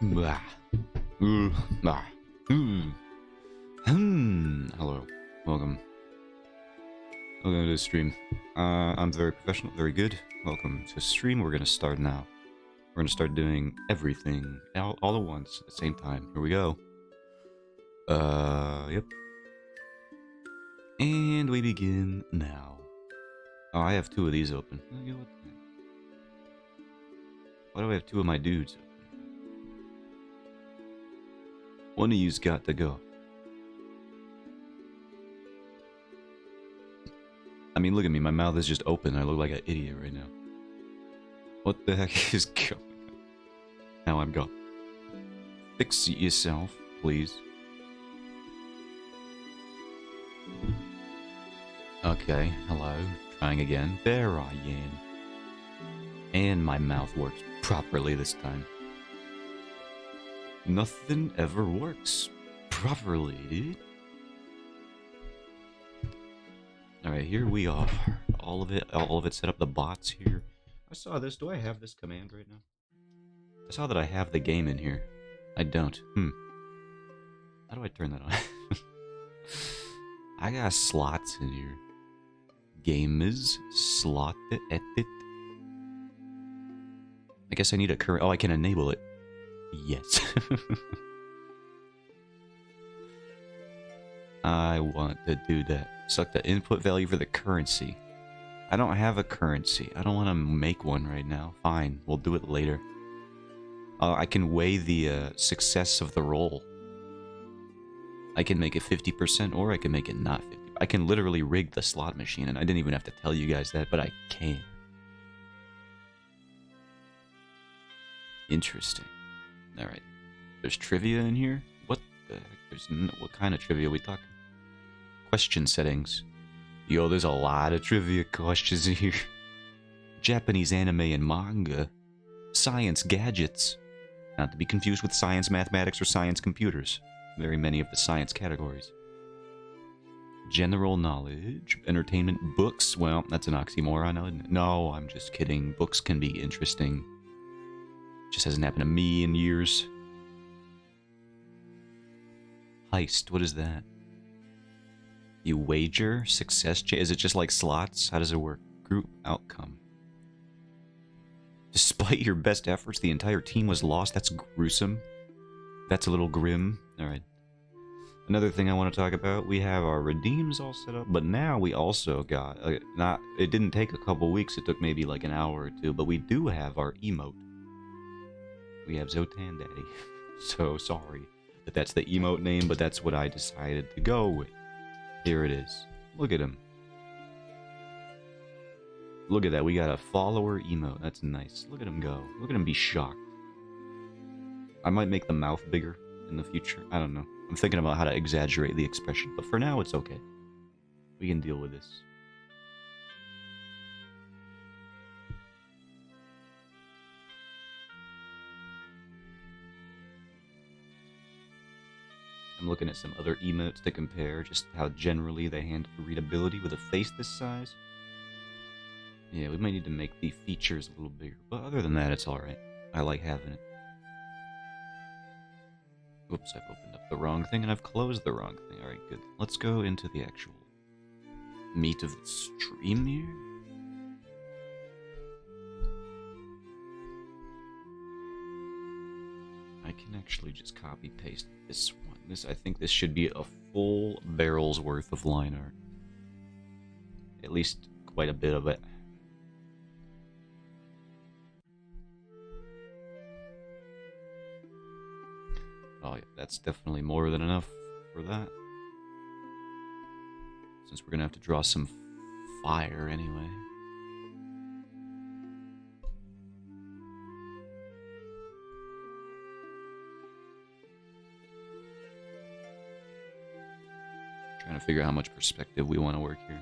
Blah. Blah. Hello. Welcome. Welcome to the stream. I'm very professional, very good. Welcome to stream. We're gonna start now. We're gonna start doing everything all at once at the same time. Here we go. Yep. And we begin now. Oh, I have two of these open. Why do I have two of my dudes open? One of you's got to go. I mean, look at me. My mouth is just open. I look like an idiot right now. What the heck is going on? Now I'm gone. Fix it yourself, please. Okay, hello. Trying again. There I am. And my mouth works properly this time. Nothing ever works properly, dude. Alright, here we are. All of it set up, the bots here. I saw this. Do I have this command right now? I saw that I have the game in here. I don't. How do I turn that on? I got slots in here. Game is slotted at it. I guess I need a current. Oh, I can enable it. Yes. I want to do that. Select the input value for the currency. I don't have a currency. I don't want to make one right now. Fine, we'll do it later. I can weigh the success of the roll. I can make it 50% or I can make it not 50%. I can literally rig the slot machine, and I didn't even have to tell you guys that, but I can. Interesting. Alright. There's trivia in here? What the heck? What kind of trivia are we talking? Question settings. Yo, there's a lot of trivia questions in here. Japanese anime and manga. Science gadgets. Not to be confused with science mathematics or science computers. Very many of the science categories. General knowledge. Entertainment. Books. Well, that's an oxymoron, isn't it? No, I'm just kidding. Books can be interesting. Just hasn't happened to me in years. Heist. What is that? You wager? Success? Is it just like slots? How does it work? Group outcome. Despite your best efforts, the entire team was lost. That's gruesome. That's a little grim. Alright. Another thing I want to talk about, we have our redeems all set up, but now we also got, it didn't take a couple weeks, it took maybe like an hour or two, but we do have our emote. We have Zotan Daddy. So sorry that that's the emote name, but that's what I decided to go with. Here it is. Look at him. Look at that, we got a follower emote. That's nice. Look at him go. Look at him be shocked. I might make the mouth bigger in the future. I don't know. I'm thinking about how to exaggerate the expression, but for now it's okay. We can deal with this. I'm looking at some other emotes to compare just how generally they handle readability with a face this size. Yeah, we might need to make the features a little bigger, but other than that, it's alright. I like having it. Oops, I've opened up the wrong thing and I've closed the wrong thing. Alright, good. Let's go into the actual meat of the stream here. I can actually just copy paste this one. I think this should be a full barrel's worth of line art. At least quite a bit of it. Oh yeah, that's definitely more than enough for that. Since we're gonna have to draw some fire anyway. Trying to figure out how much perspective we want to work here.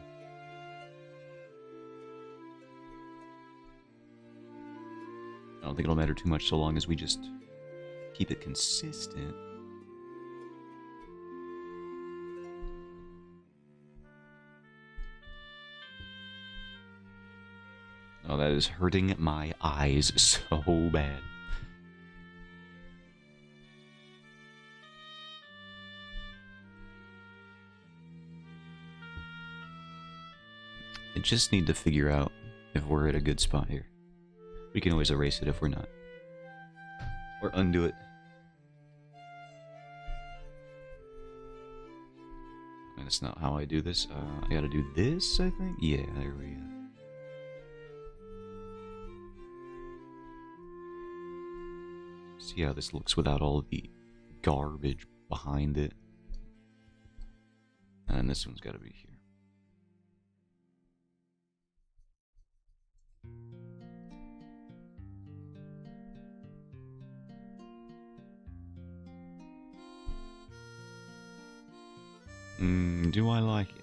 I don't think it'll matter too much so long as we just keep it consistent. Oh, that is hurting my eyes so bad. I just need to figure out if we're at a good spot here. We can always erase it if we're not. Or undo it. And that's not how I do this. I gotta do this, I think? Yeah, there we go. See how this looks without all the garbage behind it. And this one's gotta be here. Do I like it?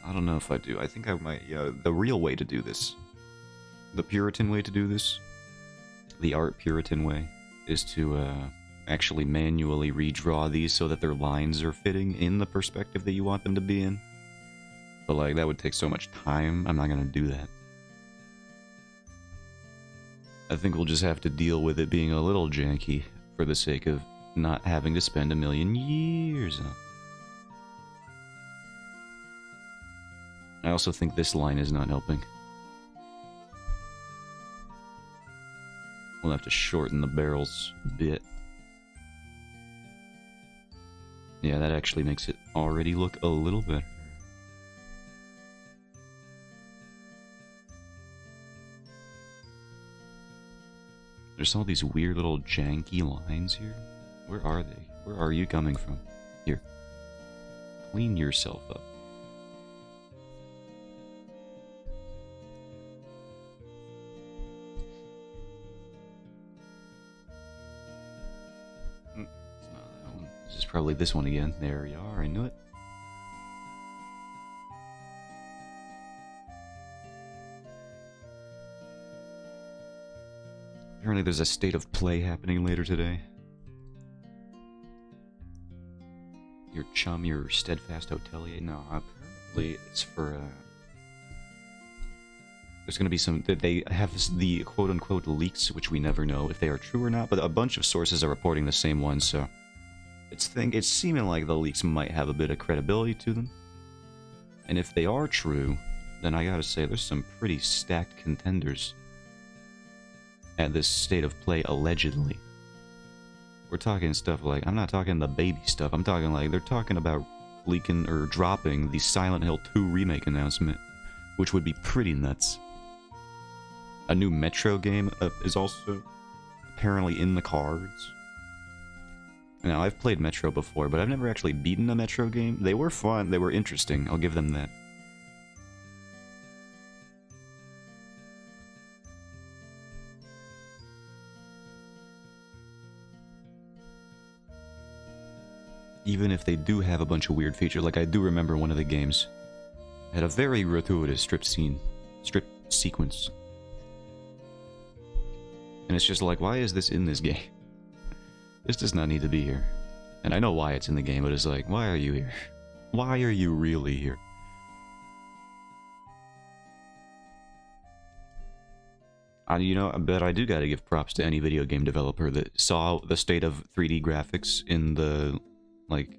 I don't know if I do. I think I might, yeah, the real way to do this, the Puritan way to do this, the art Puritan way, is to actually manually redraw these so that their lines are fitting in the perspective that you want them to be in. But like, that would take so much time, I'm not gonna do that. I think we'll just have to deal with it being a little janky for the sake of not having to spend a million years on it. I also think this line is not helping. We'll have to shorten the barrels a bit. Yeah, that actually makes it already look a little better. There's all these weird little janky lines here. Where are they? Where are you coming from? Here. Clean yourself up. This is probably this one again. There we are, I knew it. Apparently there's a state of play happening later today. Your chum, your steadfast hotelier? No, apparently it's for, there's gonna be some, they have the quote-unquote leaks, which we never know if they are true or not, but a bunch of sources are reporting the same one, so... It's seeming like the leaks might have a bit of credibility to them. And if they are true, then I gotta say there's some pretty stacked contenders at this state of play, allegedly. We're talking stuff like, I'm not talking the baby stuff, I'm talking like, they're talking about leaking or dropping the Silent Hill 2 remake announcement, which would be pretty nuts. A new Metro game is also apparently in the cards. Now, I've played Metro before, but I've never actually beaten a Metro game. They were fun, they were interesting, I'll give them that. Even if they do have a bunch of weird features, like I do remember one of the games had a very gratuitous strip sequence. And it's just like, why is this in this game? This does not need to be here. And I know why it's in the game, but it's like, why are you here? Why are you really here? You know, but I do gotta give props to any video game developer that saw the state of 3D graphics in the, like,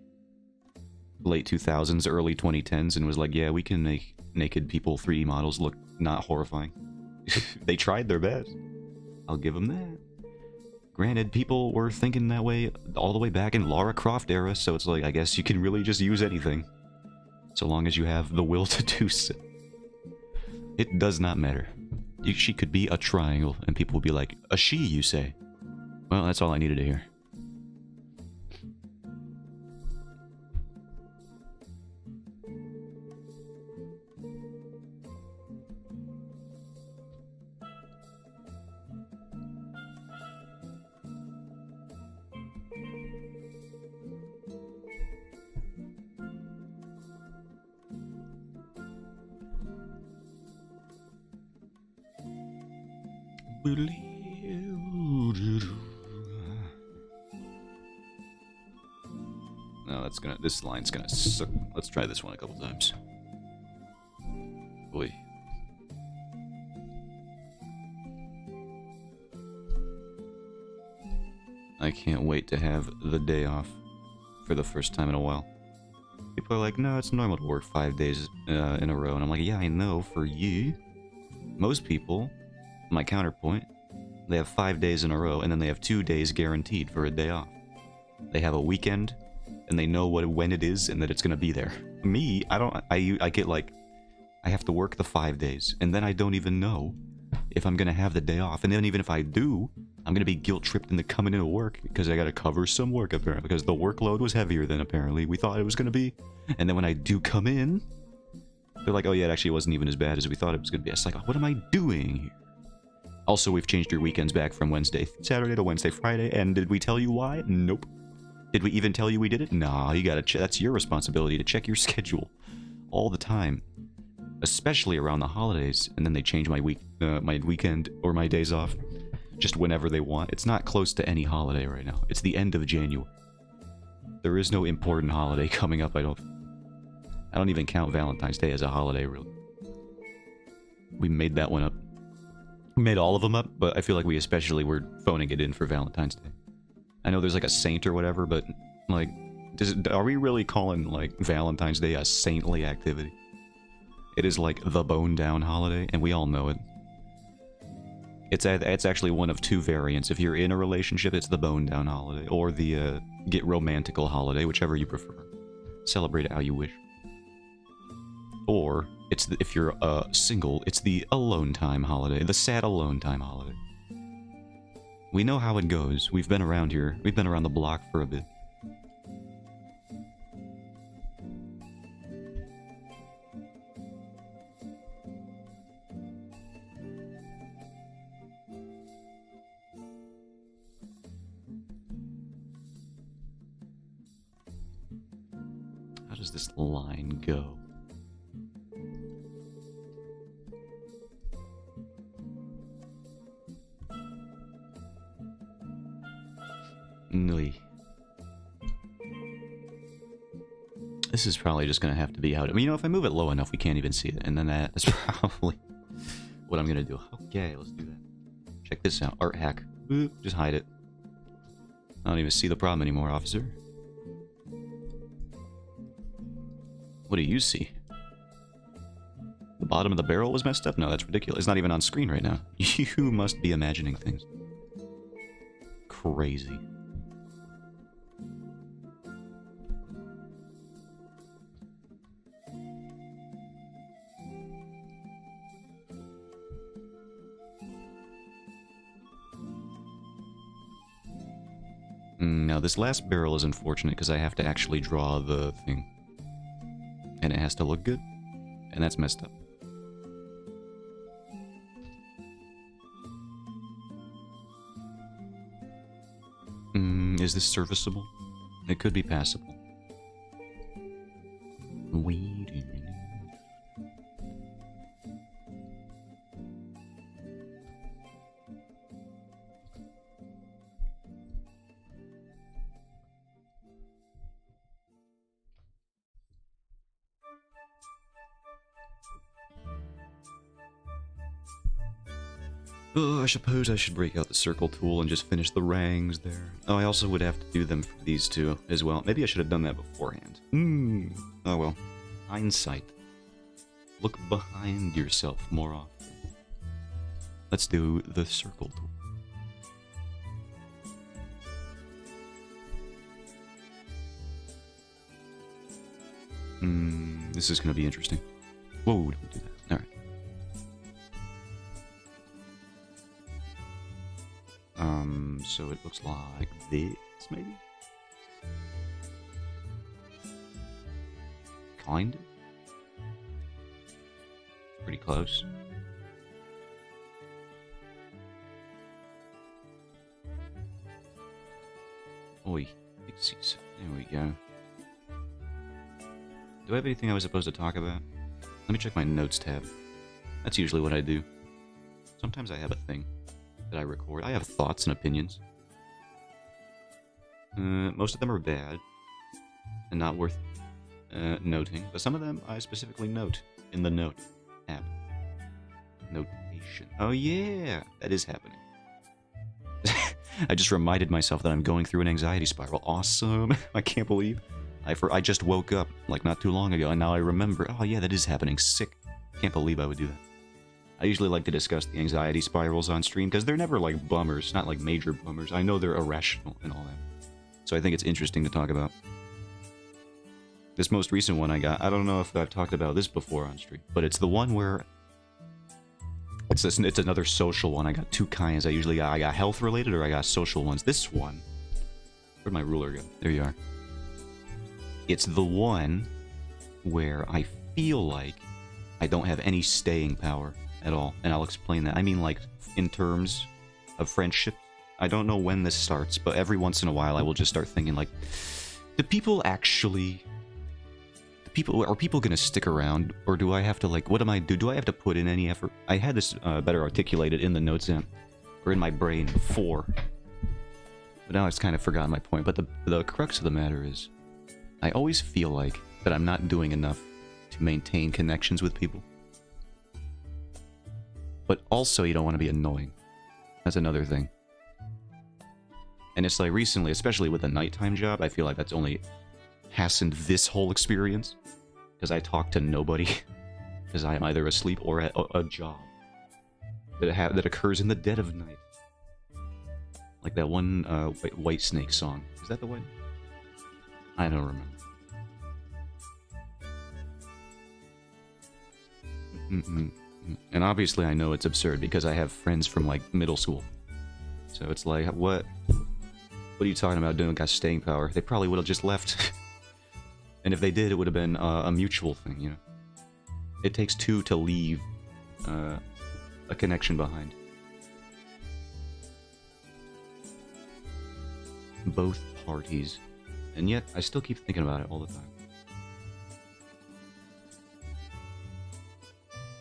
late 2000s, early 2010s, and was like, yeah, we can make naked people 3D models look not horrifying. They tried their best. I'll give them that. Granted, people were thinking that way all the way back in Lara Croft era, so it's like, I guess you can really just use anything. So long as you have the will to do so. It does not matter. She could be a triangle, and people will be like, a she, you say? Well, that's all I needed to hear. No, that's gonna. This line's gonna suck. Let's try this one a couple times. Boy. I can't wait to have the day off for the first time in a while. people are like, no, it's normal to work 5 days in a row. And I'm like, yeah, I know, for you. Most people, my counterpoint, they have 5 days in a row, and then they have 2 days guaranteed for a day off. They have a weekend, and they know when it is, and that it's going to be there. Me, I don't, I get like, I have to work the 5 days, and then I don't even know if I'm going to have the day off. And then even if I do, I'm going to be guilt-tripped into coming into work because I got to cover some work, apparently, because the workload was heavier than apparently we thought it was going to be. And then when I do come in, they're like, oh yeah, it actually wasn't even as bad as we thought it was going to be. It's like, what am I doing here? Also, we've changed your weekends back from Wednesday, Saturday to Wednesday, Friday. And did we tell you why? Nope. Did we even tell you we did it? Nah, you gotta that's your responsibility to check your schedule all the time. Especially around the holidays. And then they change my weekend or my days off just whenever they want. It's not close to any holiday right now. It's the end of January. There is no important holiday coming up, I don't even count Valentine's Day as a holiday, really. We made that one up. We made all of them up, but I feel like we especially were phoning it in for Valentine's Day. I know there's like a saint or whatever, but like, are we really calling like Valentine's Day a saintly activity? It is like the bone down holiday, and we all know it. It's actually one of two variants. If you're in a relationship, it's the bone down holiday, or the get romantical holiday, whichever you prefer. Celebrate it how you wish. Or it's if you're single, it's the alone time holiday, the sad alone time holiday. We know how it goes. We've been around here. We've been around the block for a bit. How does this line go? This is probably just going to have to be out. I mean, you know, if I move it low enough, we can't even see it. And then that's probably what I'm going to do. Okay, let's do that. Check this out. Art hack. Boop. Just hide it. I don't even see the problem anymore, officer. What do you see? The bottom of the barrel was messed up? No, that's ridiculous. It's not even on screen right now. You must be imagining things. Crazy. Now, this last barrel is unfortunate because I have to actually draw the thing. And it has to look good. And that's messed up. Is this serviceable? It could be passable. Wait a minute. Oh, I suppose I should break out the circle tool and just finish the rangs there. Oh, I also would have to do them for these two as well. Maybe I should have done that beforehand. Oh well. Hindsight. Look behind yourself more often. Let's do the circle tool. This is going to be interesting. Whoa, don't do that. Alright. So it looks like this, maybe? Kind of. Pretty close. Oi, pixies. There we go. Do I have anything I was supposed to talk about? Let me check my notes tab. That's usually what I do. Sometimes I have a thing that I record. I have thoughts and opinions. Most of them are bad and not worth noting, but some of them I specifically note in the note app. Notation. Oh yeah, that is happening. I just reminded myself that I'm going through an anxiety spiral. Awesome. I can't believe I just woke up, like, not too long ago, and now I remember, oh yeah, that is happening. Sick. Can't believe I would do that. I usually like to discuss the anxiety spirals on stream, because they're never, like, bummers, not, like, major bummers. I know they're irrational and all that. So I think it's interesting to talk about. This most recent one I got, I don't know if I've talked about this before on stream, but it's the one where... It's another social one. I got two kinds. I got health related or I got social ones. This one, where'd my ruler go? There you are. It's the one where I feel like I don't have any staying power at all, and I'll explain that. I mean, like, in terms of friendship. I don't know when this starts, but every once in a while I will just start thinking, like, do people actually... Are people gonna stick around, or do I have to, like, what am I do I have to put in any effort? I had this better articulated in the notes app, or in my brain before, but now I've kind of forgotten my point. But the crux of the matter is, I always feel like that I'm not doing enough to maintain connections with people, but also you don't want to be annoying. That's another thing. And it's like recently, especially with the nighttime job, I feel like that's only hastened this whole experience, because I talk to nobody, because I am either asleep or at a job that occurs in the dead of night, like that one White Snake song. Is that the one? I don't remember. And obviously I know it's absurd because I have friends from, like, middle school, so it's like, what are you talking about doing? Got staying power? They probably would have just left. And if they did, it would have been a mutual thing, you know? It takes two to leave a connection behind. Both parties. And yet, I still keep thinking about it all the time.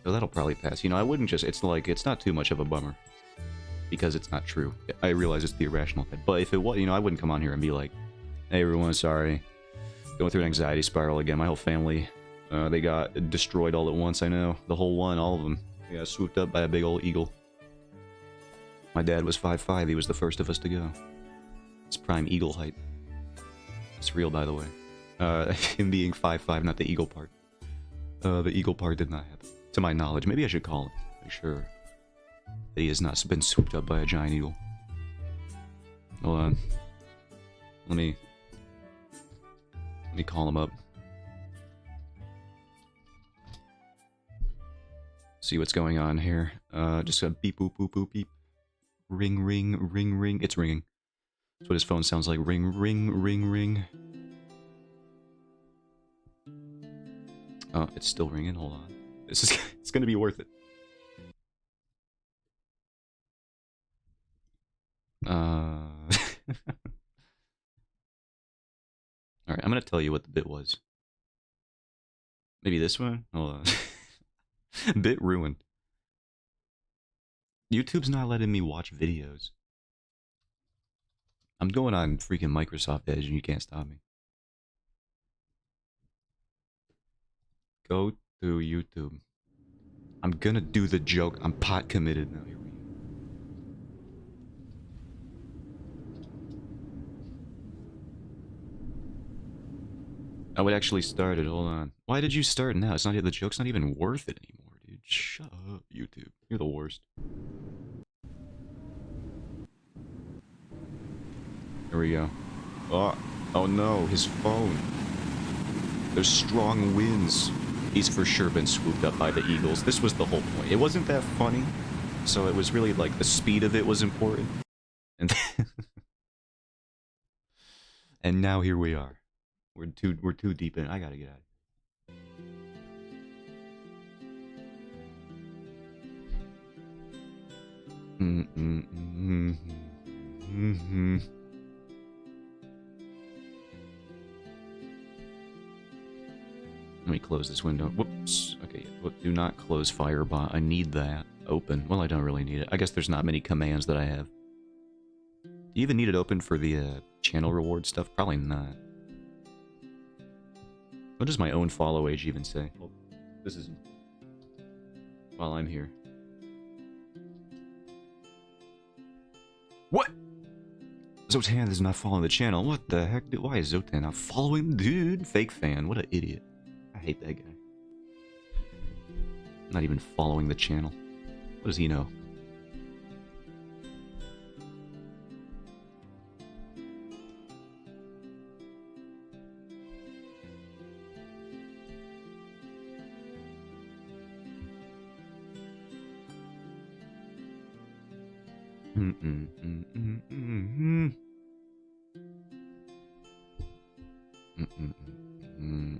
So that'll probably pass. You know, I wouldn't just... It's like, it's not too much of a bummer. Because it's not true. I realize it's the irrational thing. But if it was, you know, I wouldn't come on here and be like, hey everyone, sorry. Going through an anxiety spiral again. My whole family, they got destroyed all at once, I know. The whole one, all of them. They got swooped up by a big old eagle. My dad was 5'5", he was the first of us to go. It's prime eagle height. It's real, by the way. Him being 5'5", not the eagle part. The eagle part did not happen. To my knowledge. Maybe I should call him. Make sure that he has not been swooped up by a giant eagle. Hold on. Let me call him up. See what's going on here. Just a beep boop boop boop beep. Ring ring ring ring. It's ringing. That's what his phone sounds like. Ring ring ring ring. Oh, it's still ringing. Hold on. This is it's gonna be worth it. Alright, I'm gonna tell you what the bit was. Maybe this one? Hold on. Bit ruined. YouTube's not letting me watch videos. I'm going on freaking Microsoft Edge and you can't stop me. Go to YouTube. I'm gonna do the joke. I'm pot committed now. Here we go. I would actually start it. Hold on. Why did you start now? It's not the joke's not even worth it anymore, dude. Shut up, YouTube. You're the worst. Here we go. Oh no, his phone. There's strong winds. He's for sure been swooped up by the eagles. This was the whole point. It wasn't that funny, so it was really like the speed of it was important. And and now here we are. We're too deep in. I gotta get out. Let me close this window. Whoops. Okay, do not close Firebot. I need that open. Well, I don't really need it. I guess there's not many commands that I have. Do you even need it open for the channel reward stuff? Probably not. What does my own follow age even say? Oh, this is while I'm here. What? Zotan is not following the channel. What the heck? Why is Zotan not following? Dude, fake fan. What an idiot. I hate that guy. Not even following the channel. What does he know?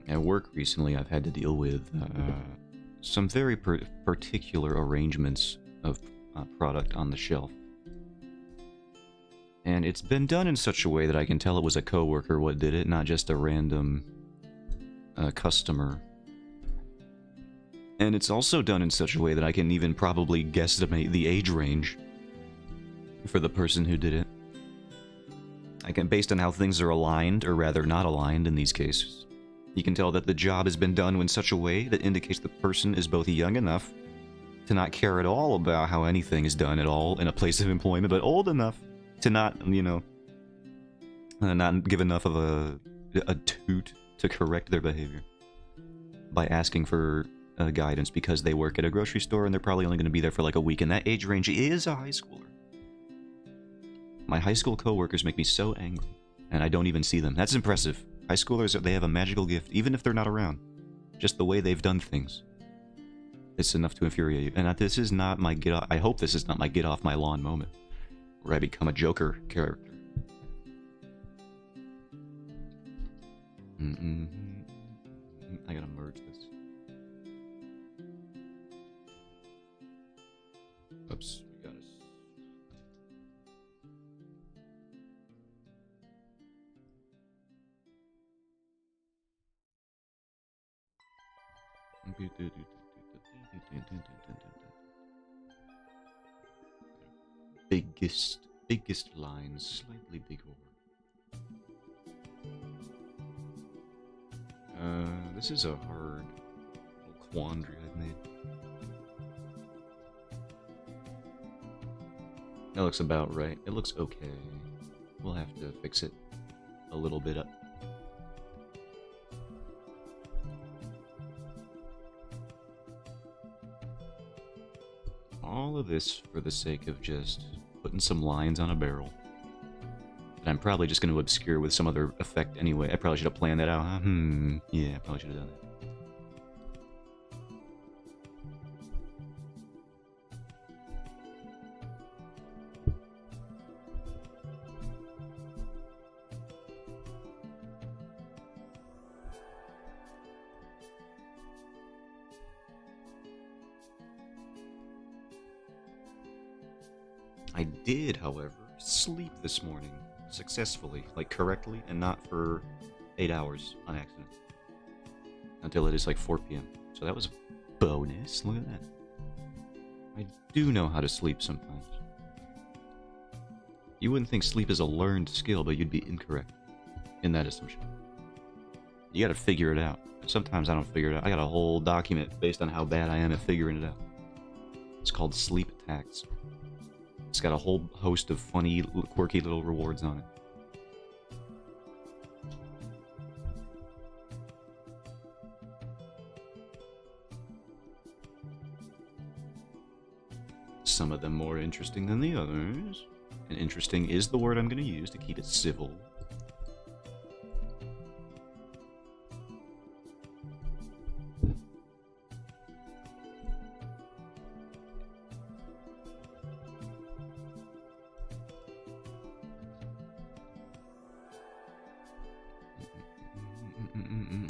At work recently, I've had to deal with some very particular arrangements of product on the shelf. And it's been done in such a way that I can tell it was a coworker what did it, not just a random customer. And it's also done in such a way that I can even probably guesstimate the age range for the person who did it. I can, based on how things are aligned, or rather not aligned in these cases, you can tell that the job has been done in such a way that indicates the person is both young enough to not care at all about how anything is done at all in a place of employment, but old enough to not, you know, not give enough of a toot to correct their behavior by asking for guidance because they work at a grocery store and they're probably only going to be there for like a week, and that age range is a high schooler. My high school coworkers make me so angry, and I don't even see them. That's impressive. High schoolers, they have a magical gift, even if they're not around. Just the way they've done things. It's enough to infuriate you. And this is not my get off, I hope this is not my get off my lawn moment, where I become a Joker character. I gotta merge this. Oops. Biggest lines, slightly bigger. This is a hard little quandary I've made. That looks about right. It looks okay. We'll have to fix it a little bit up. All of this for the sake of just putting some lines on a barrel that I'm probably just going to obscure with some other effect anyway. I probably should have planned that out, huh? Yeah, I probably should have done that. I did, however, sleep this morning successfully, like correctly, and not for 8 hours on accident. Until it is like 4 p.m. So that was a bonus. Look at that. I do know how to sleep sometimes. You wouldn't think sleep is a learned skill, but you'd be incorrect in that assumption. You gotta figure it out. Sometimes I don't figure it out. I got a whole document based on how bad I am at figuring it out. It's called Sleep Attacks. It's got a whole host of funny, quirky little rewards on it. Some of them more interesting than the others. And interesting is the word I'm going to use to keep it civil.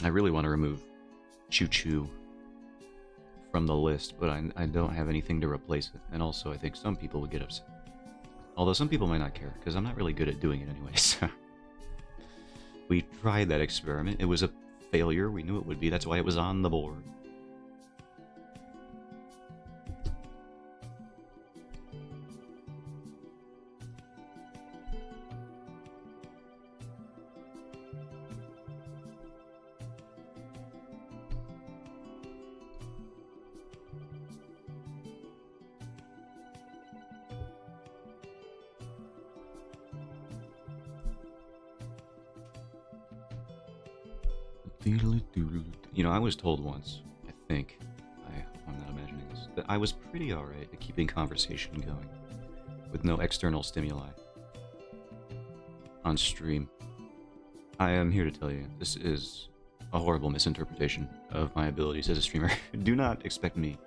I really want to remove Choo Choo from the list, but I don't have anything to replace it. And also, I think some people would get upset. Although some people might not care, because I'm not really good at doing it anyways. We tried that experiment. It was a failure. We knew it would be. That's why it was on the board. You know, I was told once, I think, I'm not imagining this, that I was pretty alright at keeping conversation going with no external stimuli on stream. I am here to tell you, this is a horrible misinterpretation of my abilities as a streamer. Do not expect me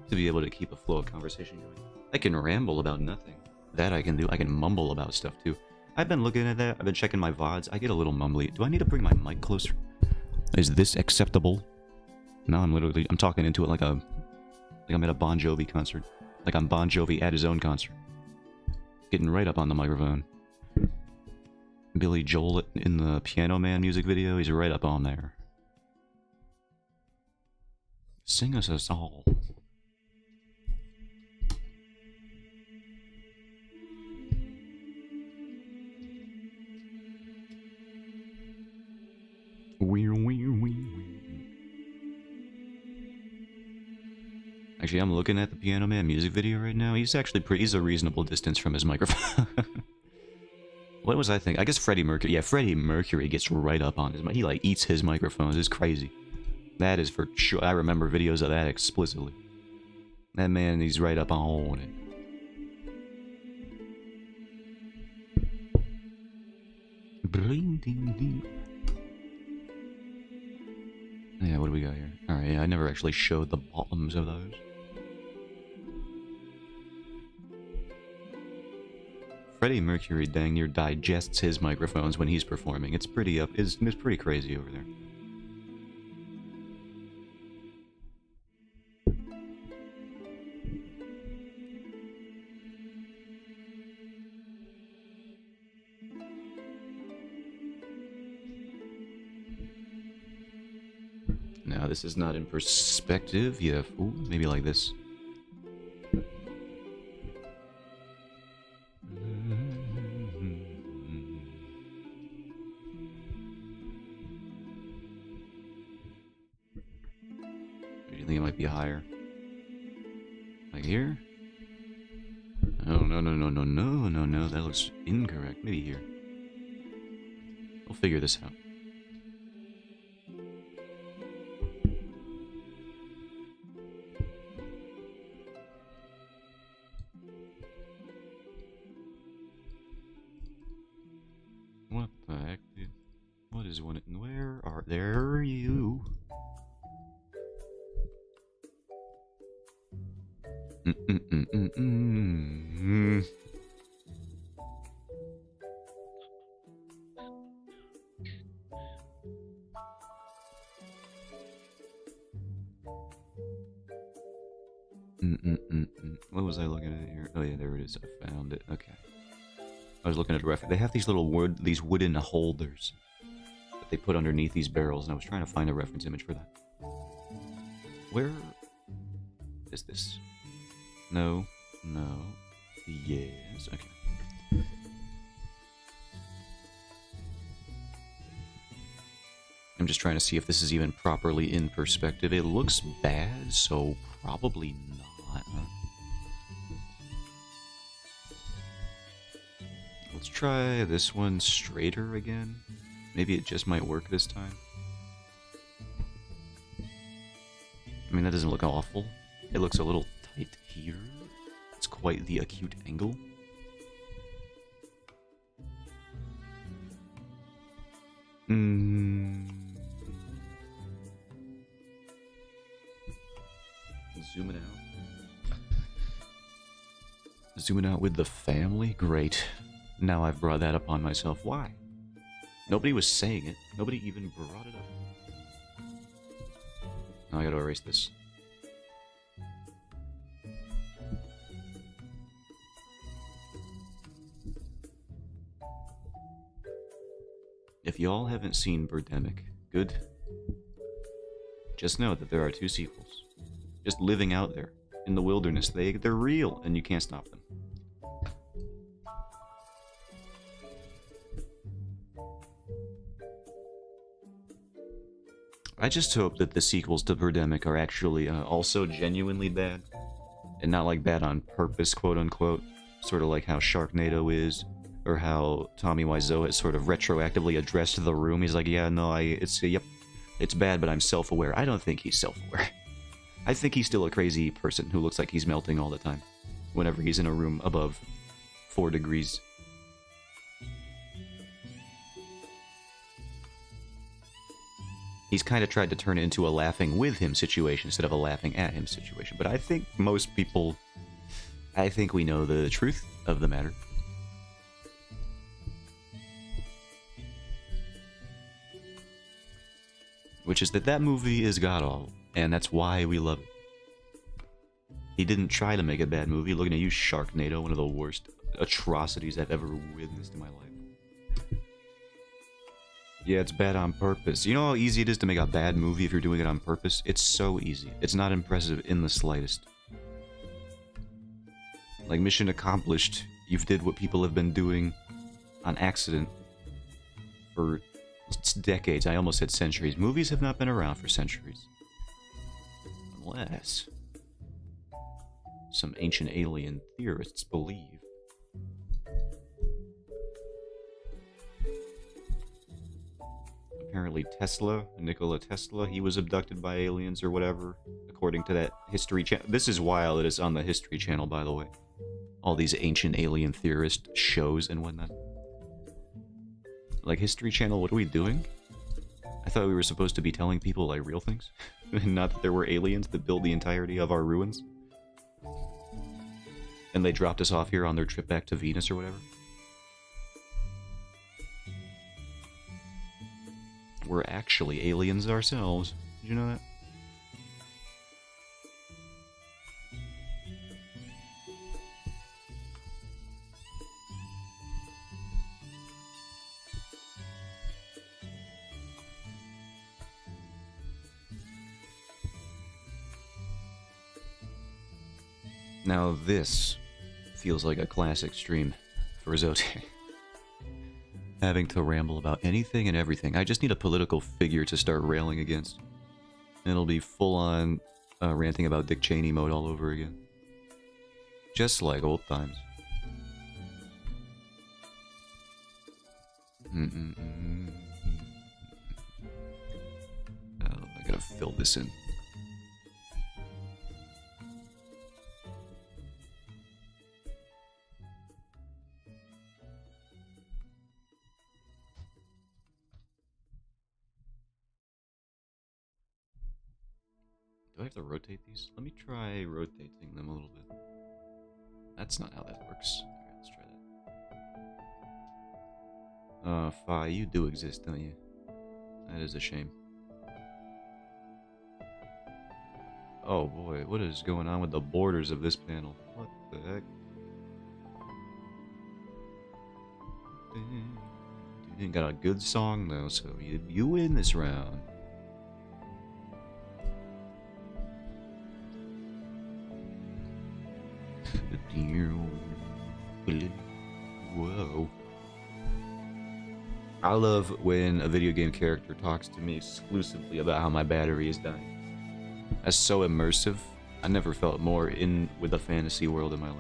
to be able to keep a flow of conversation going. I can ramble about nothing. That I can do. I can mumble about stuff too. I've been looking at that. I've been checking my VODs. I get a little mumbly. Do I need to bring my mic closer? Is this acceptable? No, I'm talking into it like I'm at a Bon Jovi concert. Like I'm Bon Jovi at his own concert. Getting right up on the microphone. Billy Joel in the Piano Man music video, he's right up on there. Sing us a song. Actually, I'm looking at the Piano Man music video right now. He's actually he's a reasonable distance from his microphone. What was I thinking? I guess Freddie Mercury. Yeah, Freddie Mercury gets right up on his mic. He like eats his microphones. It's crazy. That is for sure. I remember videos of that explicitly. That man, he's right up on it. Yeah, what do we got here? Alright, yeah, I never actually showed the bottoms of those. Freddie Mercury dang near digests his microphones when he's performing. It's pretty it's pretty crazy over there. Now this is not in perspective. Yeah, ooh, maybe like this. Higher. Like here? Oh, no, that looks incorrect. Maybe here. We'll figure this out. What the heck, dude? What is one? Where are there you? What was I looking at here? Oh yeah, there it is. I found it. Okay. I was looking at a reference. They have these little wooden holders that they put underneath these barrels, and I was trying to find a reference image for that. Where is this? No. Yes. Okay. I'm just trying to see if this is even properly in perspective. It looks bad, so probably not. Let's try this one straighter again. Maybe it just might work this time. I mean, that doesn't look awful. It looks a little tight here. It's quite the acute angle. Zooming out. Zooming out with the family? Great. Now I've brought that upon myself. Why? Nobody was saying it. Nobody even brought it up. Now I gotta erase this. If y'all haven't seen Birdemic, good. Just know that there are 2 sequels. Just living out there in the wilderness. They're real, and you can't stop them. I just hope that the sequels to Birdemic are actually also genuinely bad, and not like bad on purpose, quote unquote. Sort of like how Sharknado is, Or how Tommy Wiseau has sort of retroactively addressed the room. He's like, yeah, no, yep, it's bad, but I'm self-aware. I don't think he's self-aware. I think he's still a crazy person who looks like he's melting all the time whenever he's in a room above 4 degrees. He's kind of tried to turn it into a laughing with him situation instead of a laughing at him situation. But I think most people, I think we know the truth of the matter. Which is that that movie is god-awful, and that's why we love it. He didn't try to make a bad movie. Looking at you, Sharknado, one of the worst atrocities I've ever witnessed in my life. Yeah, it's bad on purpose. You know how easy it is to make a bad movie if you're doing it on purpose? It's so easy. It's not impressive in the slightest. Like, mission accomplished. You've did what people have been doing on accident for decades. I almost said centuries. Movies have not been around for centuries. Unless some ancient alien theorists believe. Apparently Tesla, Nikola Tesla, he was abducted by aliens or whatever, according to that History Channel. This is wild. It is on the History Channel, by the way. All these ancient alien theorist shows and whatnot. Like, History Channel, what are we doing? I thought we were supposed to be telling people, like, real things. And not that there were aliens that built the entirety of our ruins. And they dropped us off here on their trip back to Venus or whatever. We're actually aliens ourselves. Did you know that? Now this feels like a classic stream for Zote. Having to ramble about anything and everything. I just need a political figure to start railing against. And it'll be full-on ranting about Dick Cheney mode all over again. Just like old times. Oh, I gotta fill this in. Do I have to rotate these? Let me try rotating them a little bit. That's not how that works. Alright, let's try that. Fi, you do exist, don't you? That is a shame. Oh boy, what is going on with the borders of this panel? What the heck? You got a good song though, so you win this round. Whoa. I love when a video game character talks to me exclusively about how my battery is dying. That's so immersive. I never felt more in with a fantasy world in my life.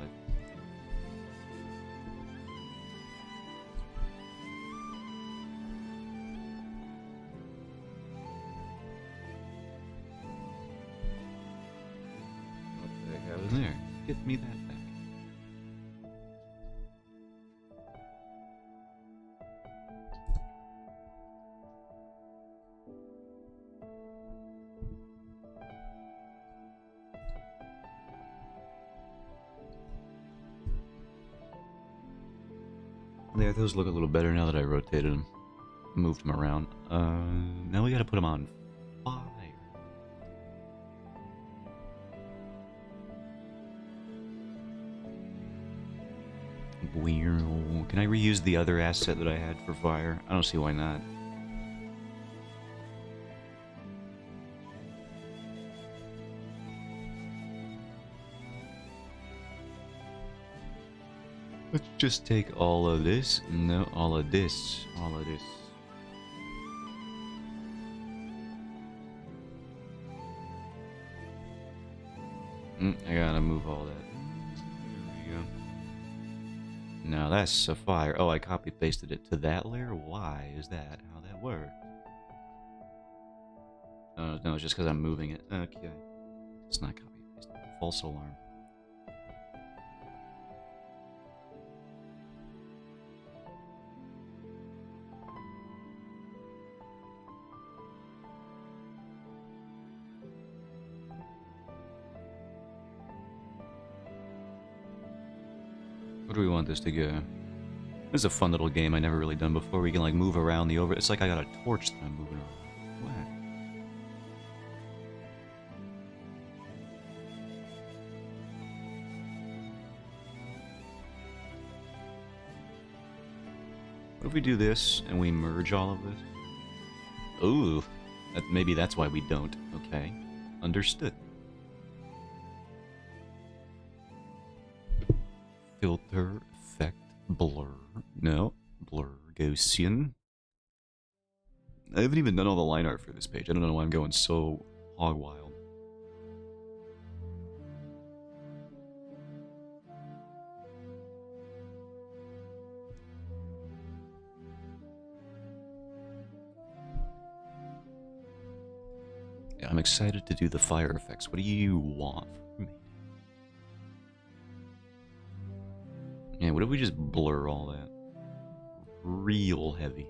What the heck happened there? Get me that back. There, those look a little better now that I rotated them. Moved them around. Now we gotta put them on fire. Can I reuse the other asset that I had for fire? I don't see why not. Let's just take all of this. No, all of this. All of this. I gotta move all that. There we go. Now that's a fire. Oh, I copy-pasted it to that layer? Why is that how that works? Oh, no, it's just because I'm moving it. Okay. It's not copy-pasted. False alarm. Where do we want this to go? This is a fun little game I never really done before. We can like move around the over. It's like I got a torch that I'm moving around. What? What if we do this and we merge all of this? Ooh, maybe that's why we don't. Okay, understood. Filter, effect, blur. No, blur, Gaussian. I haven't even done all the line art for this page. I don't know why I'm going so hog wild. Yeah, I'm excited to do the fire effects. What do you want from me? Yeah, what if we just blur all that? Real heavy.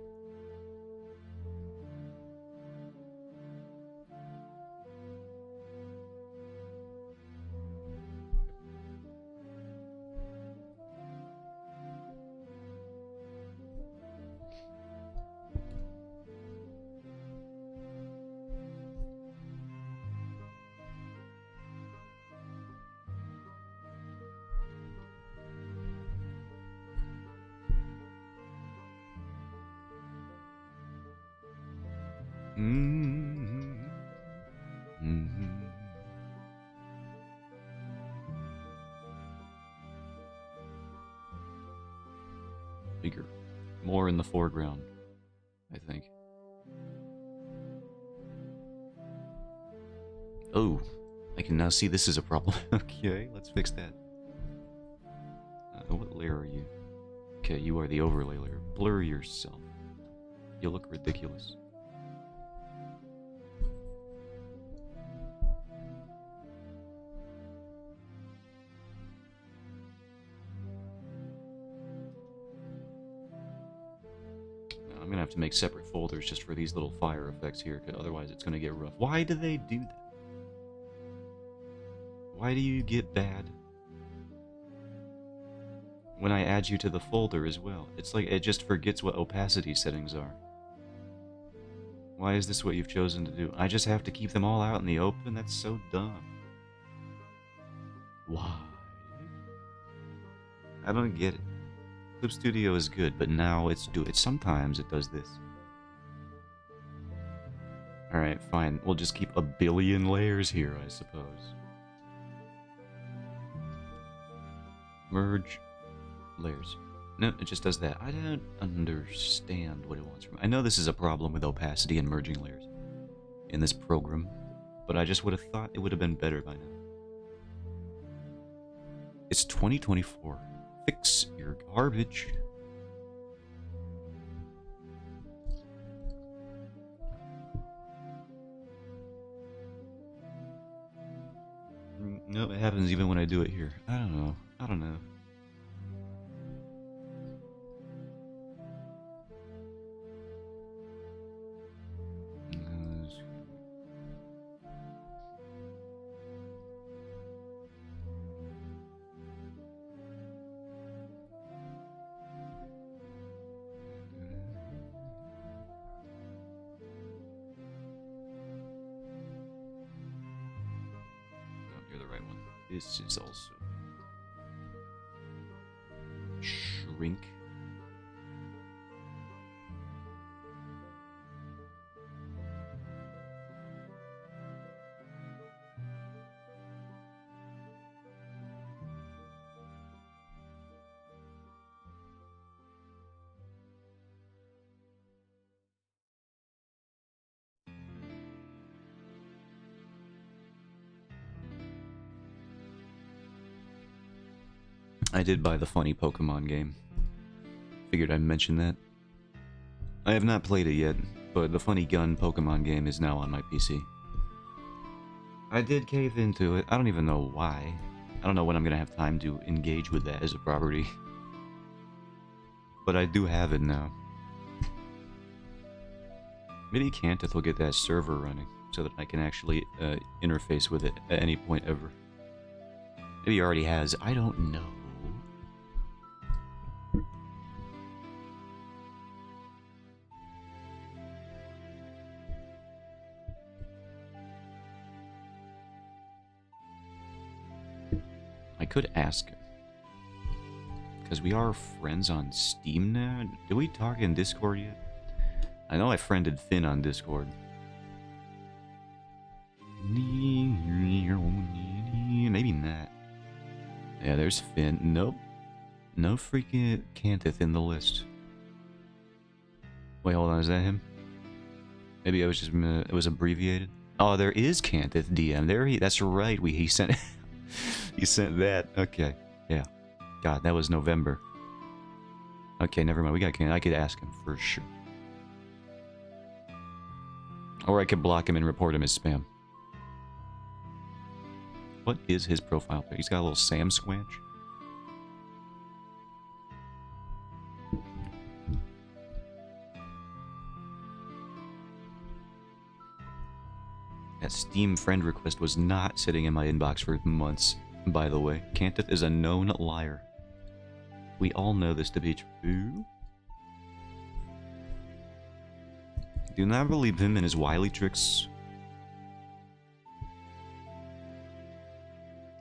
Bigger. More in the foreground, I think. Oh, I can now see this is a problem. Okay, let's fix that. What layer are you? Okay, you are the overlay layer. Blur yourself. You look ridiculous. I'm gonna have to make separate folders just for these little fire effects here, because otherwise it's gonna get rough. Why do they do that? Why do you get bad when I add you to the folder as well? It's like it just forgets what opacity settings are. Why is this what you've chosen to do? I just have to keep them all out in the open? That's so dumb. Why? I don't get it. Clip Studio is good, but now sometimes it does this. Alright, fine. We'll just keep a billion layers here, I suppose. Merge layers. No, it just does that. I don't understand what it wants from me. I know this is a problem with opacity and merging layers in this program, but I just would have thought it would have been better by now. It's 2024. Fix your garbage. No, it happens even when I do it here. I don't know. I don't know. This is also shrink. I did buy the funny Pokemon game. Figured I'd mention that. I have not played it yet, but the Funny Gun Pokemon game is now on my PC. I did cave into it. I don't even know why. I don't know when I'm gonna have time to engage with that as a property. But I do have it now. Maybe Cantith will get that server running so that I can actually interface with it at any point ever. Maybe he already has. I don't know. I could ask him. Because we are friends on Steam now? Did we talk in Discord yet? I know I friended Finn on Discord. Maybe not. Yeah, there's Finn. Nope. No freaking Cantith in the list. Wait, hold on. Is that him? Maybe I was just it was abbreviated. Oh, there is Cantith DM. There he. That's right. He sent. He sent that. Okay. Yeah. God, that was November. Okay, never mind. We got Cantith. I could ask him for sure. Or I could block him and report him as spam. What is his profile pic? He's got a little Sam Squanch. That Steam friend request was not sitting in my inbox for months, by the way. Cantith is a known liar. We all know this to be true. Do not believe him and his wily tricks.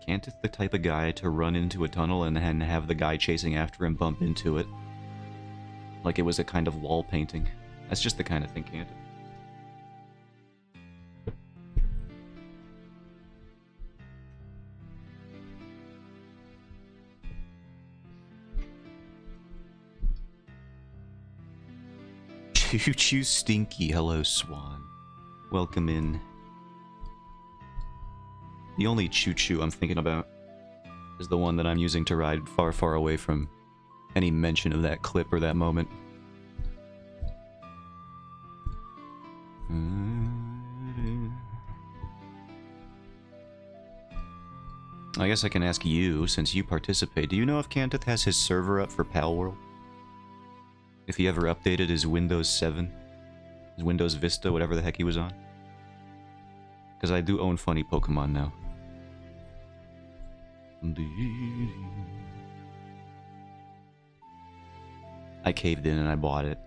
Cantith the type of guy to run into a tunnel and then have the guy chasing after him bump into it. Like it was a kind of wall painting. That's just the kind of thing Cantith. Choo-choo stinky. Hello, Swan. Welcome in. The only choo-choo I'm thinking about is the one that I'm using to ride far, far away from any mention of that clip or that moment. I guess I can ask you, since you participate. Do you know if Cantith has his server up for Palworld? If he ever updated his Windows 7? His Windows Vista, whatever the heck he was on? Because I do own Funny Pokemon now. I caved in and I bought it.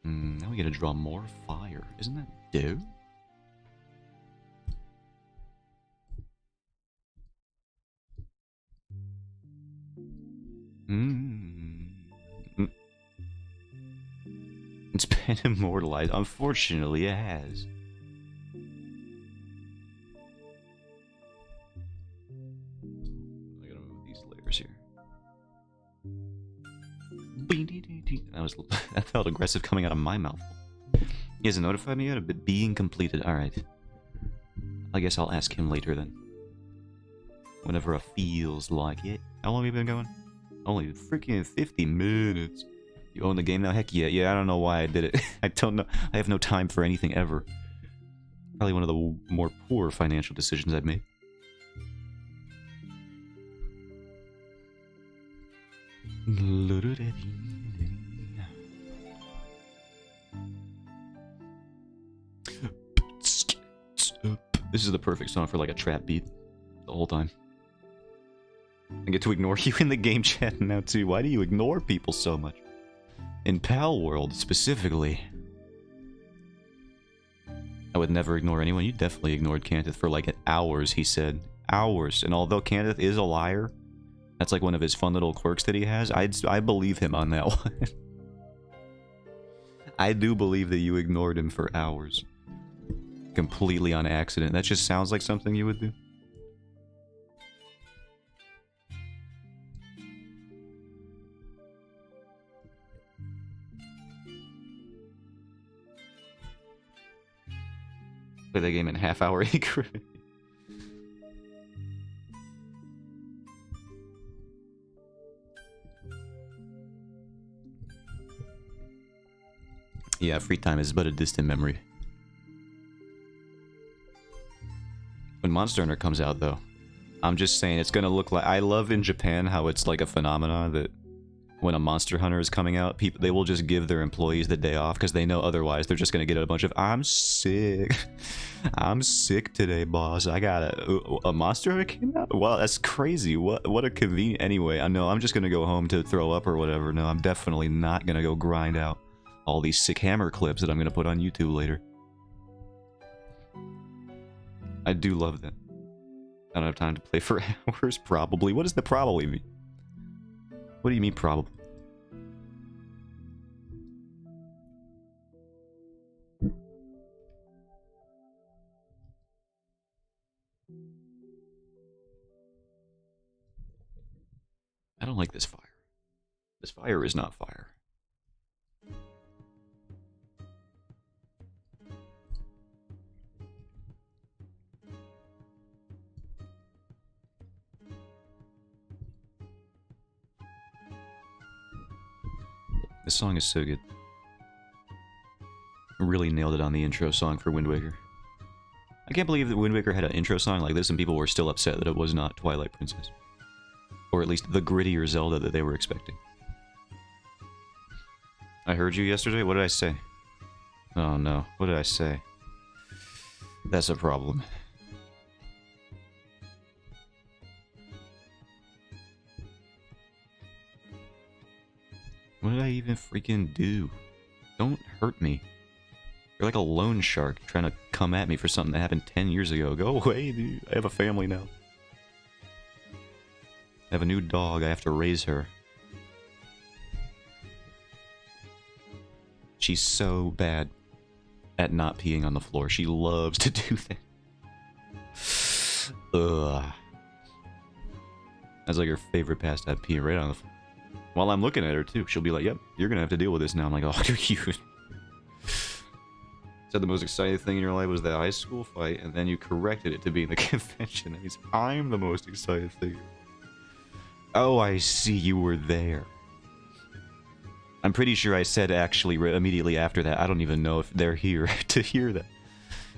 Now we gotta draw more fire. Isn't that dope? It's been immortalized. Unfortunately, it has. I gotta move these layers here. That felt aggressive coming out of my mouth. He hasn't notified me yet of it being completed. Alright. I guess I'll ask him later then. Whenever it feels like it. How long have you been going? Only freaking 50 minutes. You own the game now? Heck yeah. Yeah, I don't know why I did it. I don't know. I have no time for anything ever. Probably one of the more poor financial decisions I've made. This is the perfect song for like a trap beat the whole time. I get to ignore you in the game chat now too. Why do you ignore people so much? In Palworld, specifically. I would never ignore anyone. You definitely ignored Cantith for like hours, he said. Hours. And although Cantith is a liar, that's like one of his fun little quirks that he has, I believe him on that one. I do believe that you ignored him for hours. Completely on accident. That just sounds like something you would do. Play that game in half-hour increments. Yeah, free time is but a distant memory. When Monster Hunter comes out, though, I'm just saying it's gonna look like... I love in Japan how it's like a phenomenon that when a Monster Hunter is coming out, they will just give their employees the day off because they know otherwise they're just gonna get a bunch of, I'm sick. I'm sick today, boss. I got a Monster Hunter came out? Wow, that's crazy. What a convenient... Anyway, I know I'm just gonna go home to throw up or whatever. No, I'm definitely not gonna go grind out all these sick hammer clips that I'm gonna put on YouTube later. I do love that. I don't have time to play for hours, probably. What does the probably mean? What do you mean, probably? I don't like this fire. This fire is not fire. This song is so good. Really nailed it on the intro song for Wind Waker. I can't believe that Wind Waker had an intro song like this and people were still upset that it was not Twilight Princess. Or at least the grittier Zelda that they were expecting. I heard you yesterday? What did I say? Oh no, what did I say? That's a problem. What did I even freaking do? Don't hurt me. You're like a loan shark trying to come at me for something that happened 10 years ago. Go away, dude. I have a family now. I have a new dog. I have to raise her. She's so bad at not peeing on the floor. She loves to do that. Ugh. That's like her favorite pastime, peeing right on the floor. While I'm looking at her, too, she'll be like, yep, you're gonna have to deal with this now. I'm like, oh, you. Said the most exciting thing in your life was that high school fight, and then you corrected it to being the convention. That means I'm the most excited thing. Oh, I see, you were there. I'm pretty sure I said actually immediately after that, I don't even know if they're here to hear that.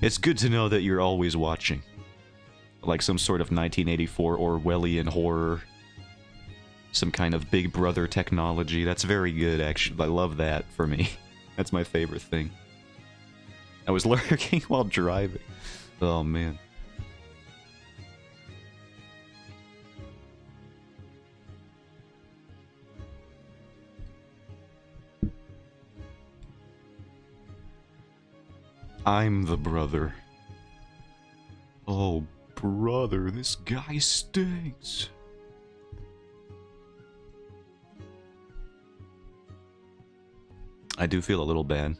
It's good to know that you're always watching. Like some sort of 1984 Orwellian horror. Some kind of Big Brother technology. That's very good, actually. I love that for me. That's my favorite thing. I was lurking while driving. Oh, man. I'm the brother. Oh, brother, this guy stinks. I do feel a little bad.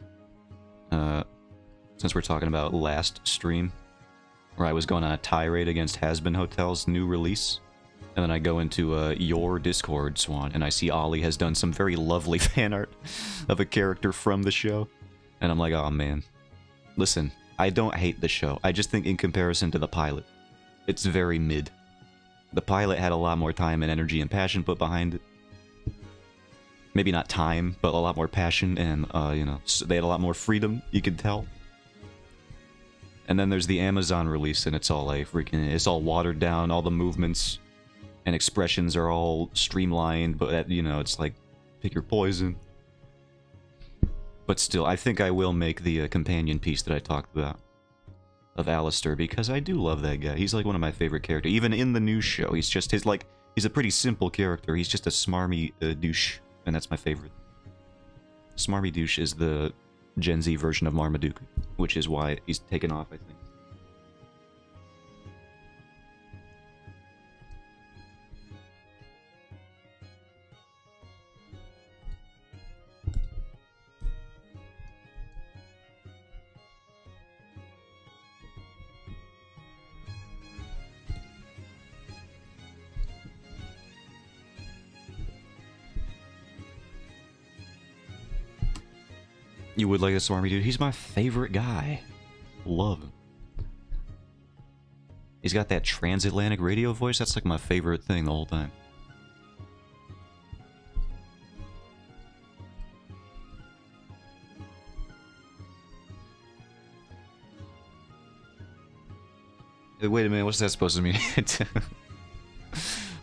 Since we're talking about last stream, where I was going on a tirade against Hazbin Hotel's new release, and then I go into your Discord, Swan, and I see Ollie has done some very lovely fan art of a character from the show, and I'm like, oh man. Listen, I don't hate the show. I just think in comparison to the pilot, it's very mid. The pilot had a lot more time and energy and passion put behind it. Maybe not time, but a lot more passion, and, you know, they had a lot more freedom, you could tell. And then there's the Amazon release, and it's all like freaking... It's all watered down, all the movements and expressions are all streamlined, but, you know, it's like, pick your poison. But still, I think I will make the companion piece that I talked about of Alistair, because I do love that guy. He's like one of my favorite characters. Even in the new show, he's just... He's a pretty simple character. He's just a smarmy douche. And that's my favorite. Smarmy Douche is the Gen Z version of Marmaduke, which is why he's taken off, I think. You would like a Smarmy Dude? He's my favorite guy. Love him. He's got that transatlantic radio voice. That's like my favorite thing the whole time. Wait a minute, what's that supposed to mean?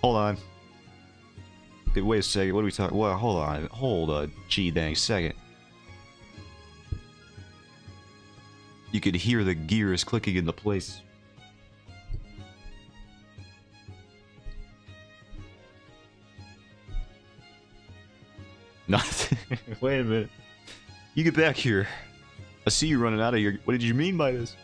Hold on. Okay, wait a second, what are we talking? Well, hold on. Hold a gee-dang second. You could hear the gears clicking into place. Nothing. Wait a minute. You get back here. I see you running out of here. What did you mean by this?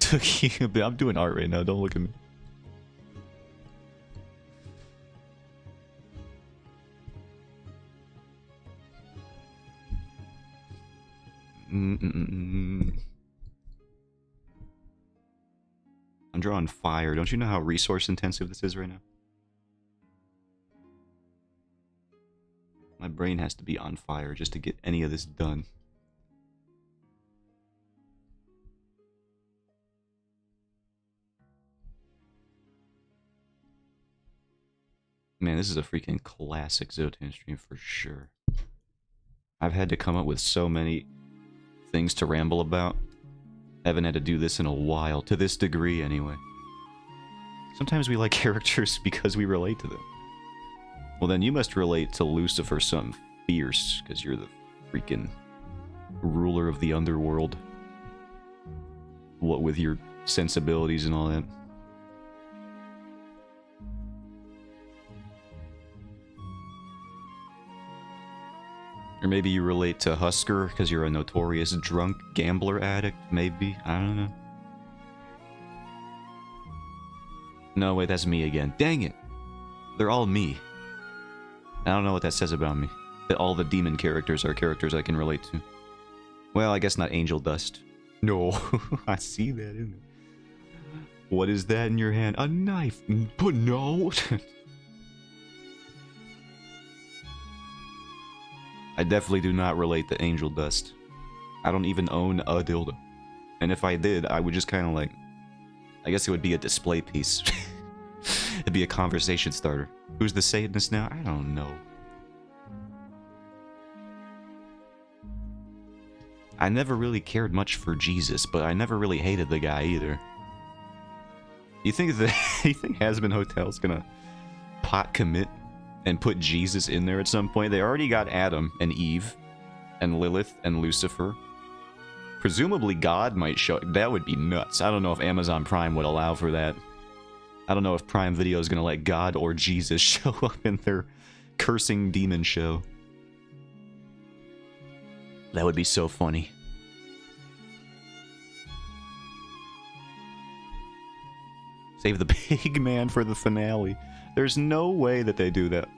I'm doing art right now. Don't look at me. I'm drawing fire. Don't you know how resource intensive this is right now? My brain has to be on fire just to get any of this done. Man, this is a freaking classic Zotan stream for sure. I've had to come up with so many things to ramble about. I haven't had to do this in a while, to this degree anyway. Sometimes we like characters because we relate to them. Well then you must relate to Lucifer something fierce, because you're the freaking ruler of the underworld. What with your sensibilities and all that. Or maybe you relate to Husker because you're a notorious drunk gambler addict, maybe? I don't know. No, wait, that's me again. Dang it! They're all me. I don't know what that says about me. That all the demon characters are characters I can relate to. Well, I guess not Angel Dust. No, I see that in it. What is that in your hand? A knife! But no! I definitely do not relate to Angel Dust. I don't even own a dildo. And if I did, I would just kind of like... I guess it would be a display piece. It'd be a conversation starter. Who's the Satanist now? I don't know. I never really cared much for Jesus, but I never really hated the guy either. You think Hazbin Hotel's gonna pot commit and put Jesus in there at some point? They already got Adam and Eve and Lilith and Lucifer. Presumably God might show... That would be nuts. I don't know if Amazon Prime would allow for that. I don't know if Prime Video is going to let God or Jesus show up in their cursing demon show. That would be so funny. Save the pig man for the finale. There's no way that they do that.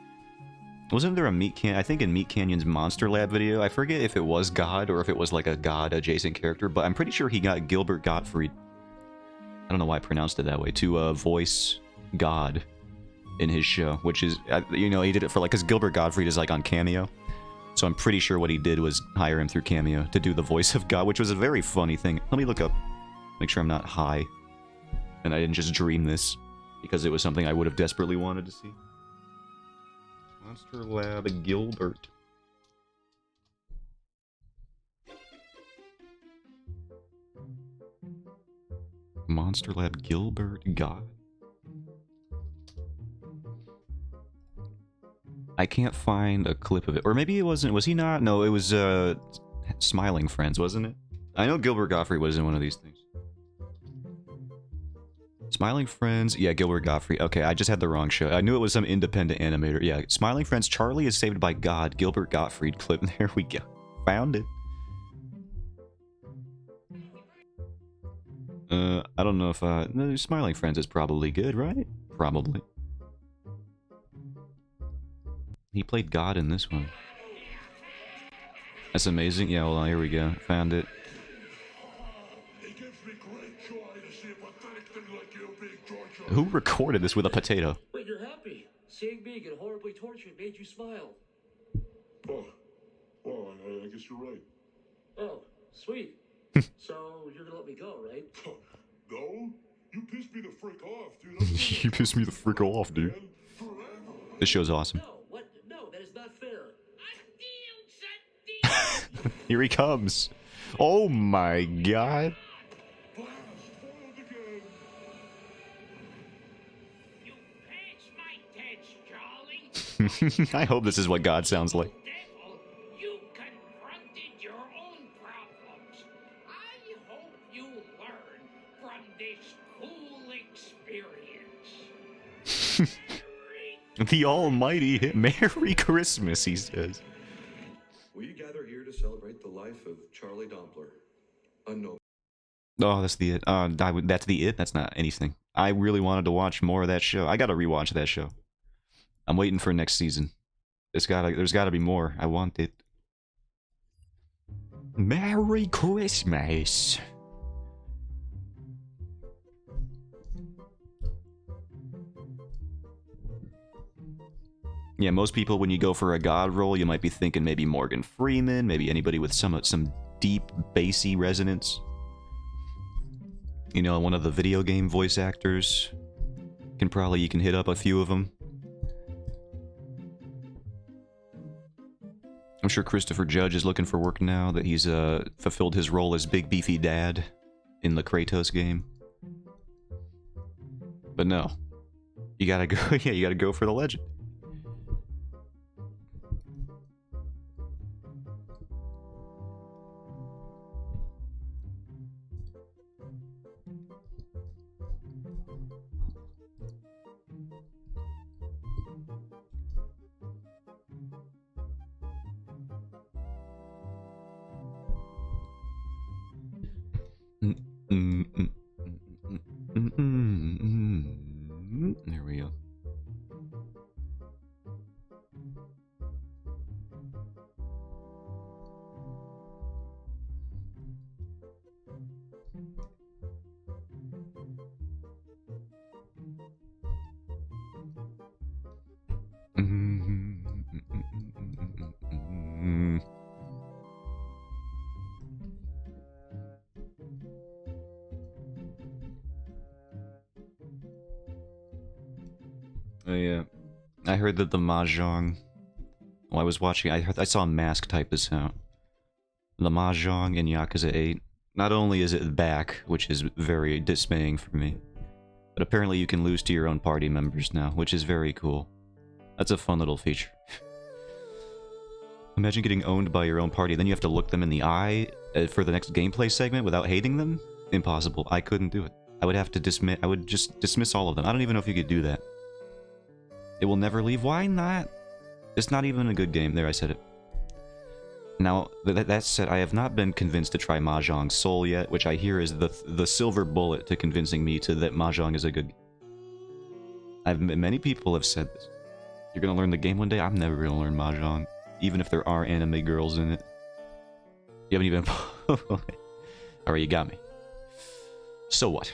Wasn't there a Meat Canyon? I think in Meat Canyon's Monster Lab video, I forget if it was God or if it was like a God adjacent character, but I'm pretty sure he got Gilbert Gottfried. I don't know why I pronounced it that way, to voice God in his show, which is, you know, he did it for like, because Gilbert Gottfried is like on Cameo. So I'm pretty sure what he did was hire him through Cameo to do the voice of God, which was a very funny thing. Let me look up, make sure I'm not high. And I didn't just dream this, because it was something I would have desperately wanted to see. Monster Lab Gilbert. Monster Lab Gilbert God. I can't find a clip of it. Or maybe it wasn't. Was he not? No, it was Smiling Friends, wasn't it? I know Gilbert Gottfried was in one of these things. Smiling Friends, yeah, Gilbert Gottfried. Okay, I just had the wrong show. I knew it was some independent animator. Yeah, Smiling Friends, Charlie is Saved by God, Gilbert Gottfried clip. There we go. Found it. I don't know if, no, Smiling Friends is probably good, right? Probably. He played God in this one. That's amazing. Yeah, well, here we go. Found it. Who recorded this with a potato? Wait, you're happy. Seeing me get horribly tortured made you smile. Oh, well, I guess you're right. Oh, sweet. So you're gonna let me go, right? No? You pissed me the frick off, dude. You pissed me the frick off, dude. Forever. This show's awesome. No, what? No, that is not fair. Here he comes. Oh my god. Blast, foiled again. You passed my test, Charlie. I hope this is what God sounds like. Devil, you confronted your own problems. I hope you learn from this cool experience. The almighty hit. Merry Christmas, he says. We gather here to celebrate the life of Charlie Dompler, a noble. Oh, that's the it. That's the it. That's not anything. I really wanted to watch more of that show. I gotta rewatch that show. I'm waiting for next season. There's gotta be more. I want it. Merry Christmas. Yeah, most people, when you go for a god role, you might be thinking maybe Morgan Freeman, maybe anybody with some deep, bassy resonance. You know, one of the video game voice actors. You can hit up a few of them. I'm sure Christopher Judge is looking for work now that he's fulfilled his role as Big Beefy Dad in the Kratos game. But no. You gotta go, yeah, you gotta go for the legend. There we go. Oh yeah, I heard that the Mahjong. While I was watching, I saw Mask type this out. The Mahjong in Yakuza 8. Not only is it back, which is very dismaying for me, but apparently you can lose to your own party members now, which is very cool. That's a fun little feature. Imagine getting owned by your own party, then you have to look them in the eye for the next gameplay segment without hating them? Impossible. I couldn't do it. I would have to dismiss. I would just dismiss all of them. I don't even know if you could do that. It will never leave. Why not? It's not even a good game. There, I said it. Now, that said, I have not been convinced to try Mahjong Soul yet, which I hear is the silver bullet to convincing me that Mahjong is a good game. Many people have said this. You're gonna learn the game one day? I'm never gonna learn Mahjong, even if there are anime girls in it. You haven't even... Alright, you got me. So what?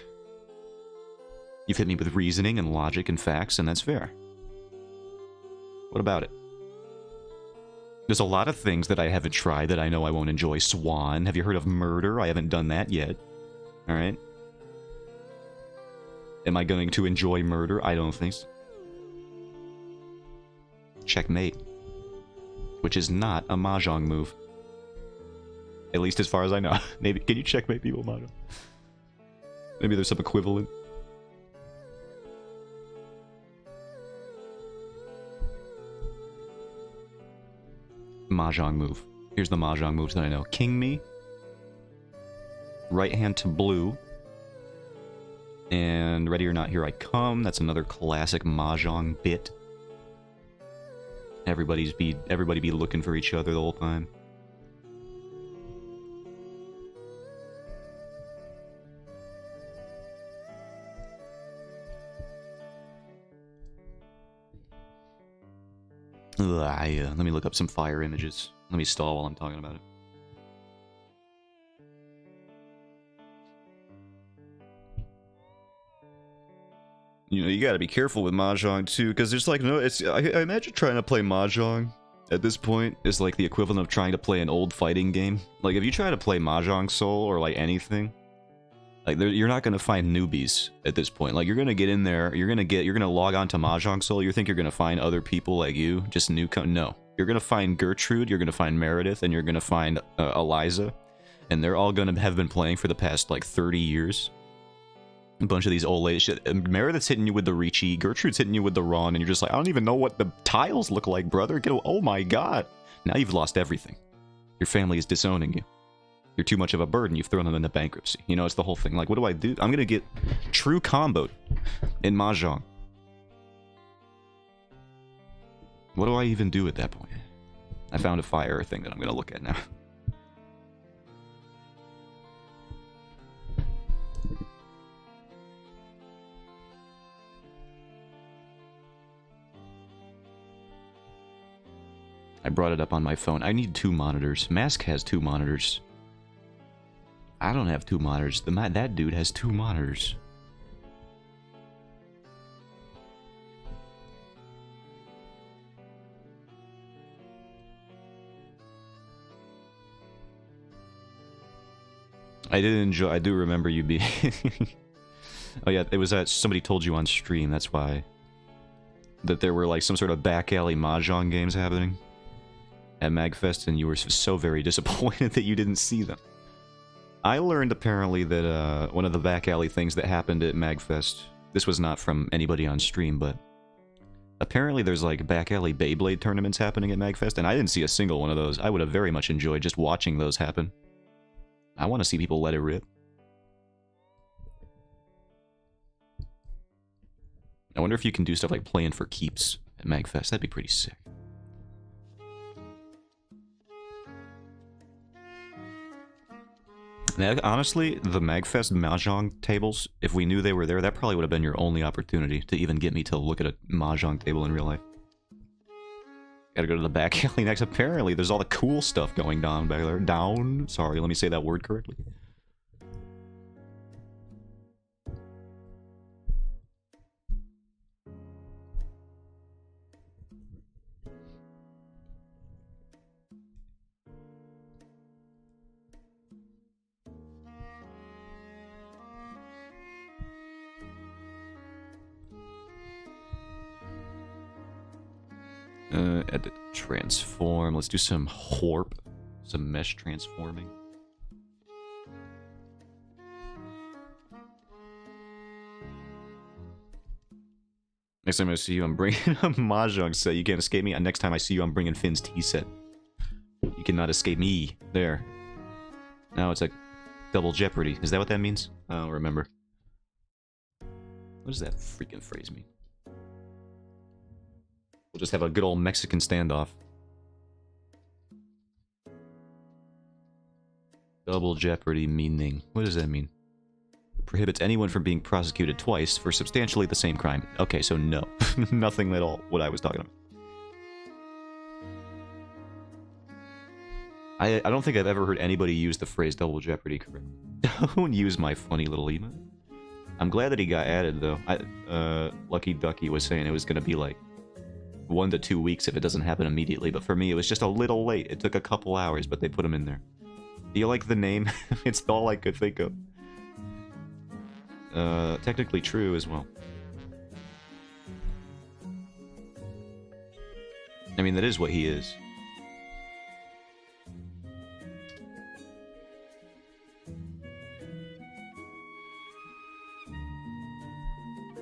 You've hit me with reasoning and logic and facts, and that's fair. What about it? There's a lot of things that I haven't tried that I know I won't enjoy. Swan. Have you heard of Murder? I haven't done that yet. Alright. Am I going to enjoy Murder? I don't think so. Checkmate. Which is not a Mahjong move. At least as far as I know. Maybe, can you checkmate people, Mahjong? Maybe there's some equivalent. Mahjong move. Here's the Mahjong moves that I know. King me. Right hand to blue. And ready or not, here I come. That's another classic Mahjong bit. Everybody be looking for each other the whole time. Let me look up some fire images. Let me stall while I'm talking about it. You know, you gotta be careful with Mahjong too, because there's like no... I imagine trying to play Mahjong at this point is like the equivalent of trying to play an old fighting game. Like, if you try to play Mahjong Soul or like anything, like you're not gonna find newbies at this point. Like, you're gonna get in there, you're gonna log on to Mahjong Soul, you think you're gonna find other people like you, just no. You're gonna find Gertrude, you're gonna find Meredith, and you're gonna find Eliza, and they're all gonna have been playing for the past like 30 years. A bunch of these old ladies. Meredith's hitting you with the Ricci, Gertrude's hitting you with the Ron, and you're just like, I don't even know what the tiles look like, brother. Oh my god. Now you've lost everything. Your family is disowning you. You're too much of a burden. You've thrown them into bankruptcy. You know, it's the whole thing. Like, what do I do? I'm gonna get true comboed in Mahjong. What do I even do at that point? I found a fire thing that I'm gonna look at now. I brought it up on my phone. I need 2 monitors. Mask has 2 monitors. I don't have 2 monitors. That dude has 2 monitors. I did enjoy. I do remember you being. Oh yeah, it was that somebody told you on stream. That's why. That there were like some sort of back alley mahjong games happening at MagFest, and you were so very disappointed that you didn't see them. I learned apparently that one of the back alley things that happened at MagFest. This was not from anybody on stream, but apparently there's like back alley Beyblade tournaments happening at MagFest, and I didn't see a single one of those. I would have very much enjoyed just watching those happen. I want to see people let it rip. I wonder if you can do stuff like playing for keeps at MagFest. That'd be pretty sick. Now, honestly, the MagFest Mahjong tables, if we knew they were there, that probably would have been your only opportunity to even get me to look at a Mahjong table in real life. Gotta go to the back alley next. Apparently, there's all the cool stuff going down back there. Down? Sorry, let me say that word correctly. Edit transform. Let's do some HORP. Some mesh transforming. Next time I see you, I'm bringing a Mahjong set. You can't escape me. And next time I see you, I'm bringing Finn's tea set. You cannot escape me. There. Now it's like double jeopardy. Is that what that means? I don't remember. What does that freaking phrase mean? We'll just have a good old Mexican standoff. Double jeopardy meaning. What does that mean? Prohibits anyone from being prosecuted twice for substantially the same crime. Okay, so no. Nothing at all what I was talking about. I don't think I've ever heard anybody use the phrase double jeopardy correctly. Don't use my funny little emote. I'm glad that he got added, though. Lucky Ducky was saying it was going to be like 1 to 2 weeks if it doesn't happen immediately, but for me it was just a little late. It took a couple hours, but they put him in there. Do you like the name? It's all I could think of. Technically true as well. I mean, that is what he is.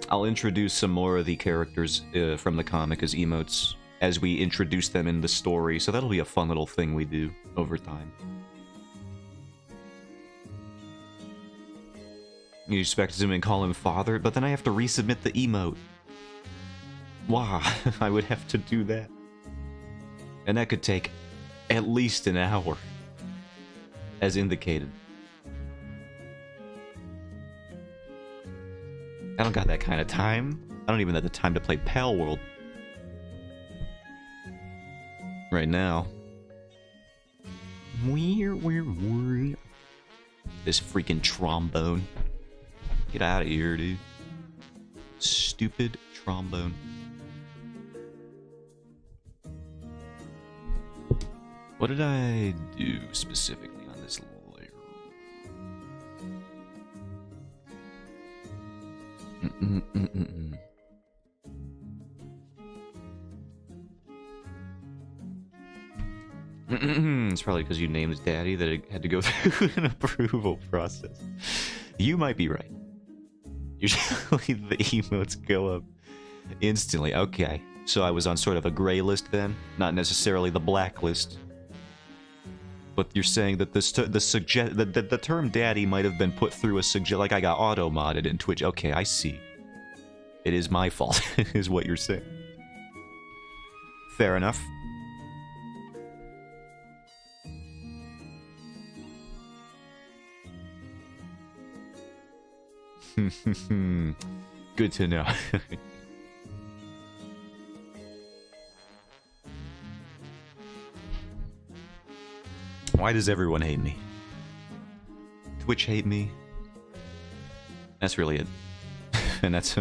I'll introduce some more of the characters from the comic as emotes as we introduce them in the story, so that'll be a fun little thing we do over time. You expect him and call him father, but then I have to resubmit the emote. Why? I would have to do that. And that could take at least an hour, as indicated. I don't got that kind of time. I don't even have the time to play Pal World. Right now. This freaking trombone. Get out of here, dude. Stupid trombone. What did I do specifically on this layer? It's probably because you named Daddy that it had to go through an approval process. You might be right. Usually the emotes go up instantly. Okay, so I was on sort of a gray list then, not necessarily the blacklist. But you're saying that the term "daddy" might have been put through a like I got auto modded in Twitch. Okay, I see. It is my fault, is what you're saying. Fair enough. Good to know. Why does everyone hate me? Twitch hate me? That's really it. And that's...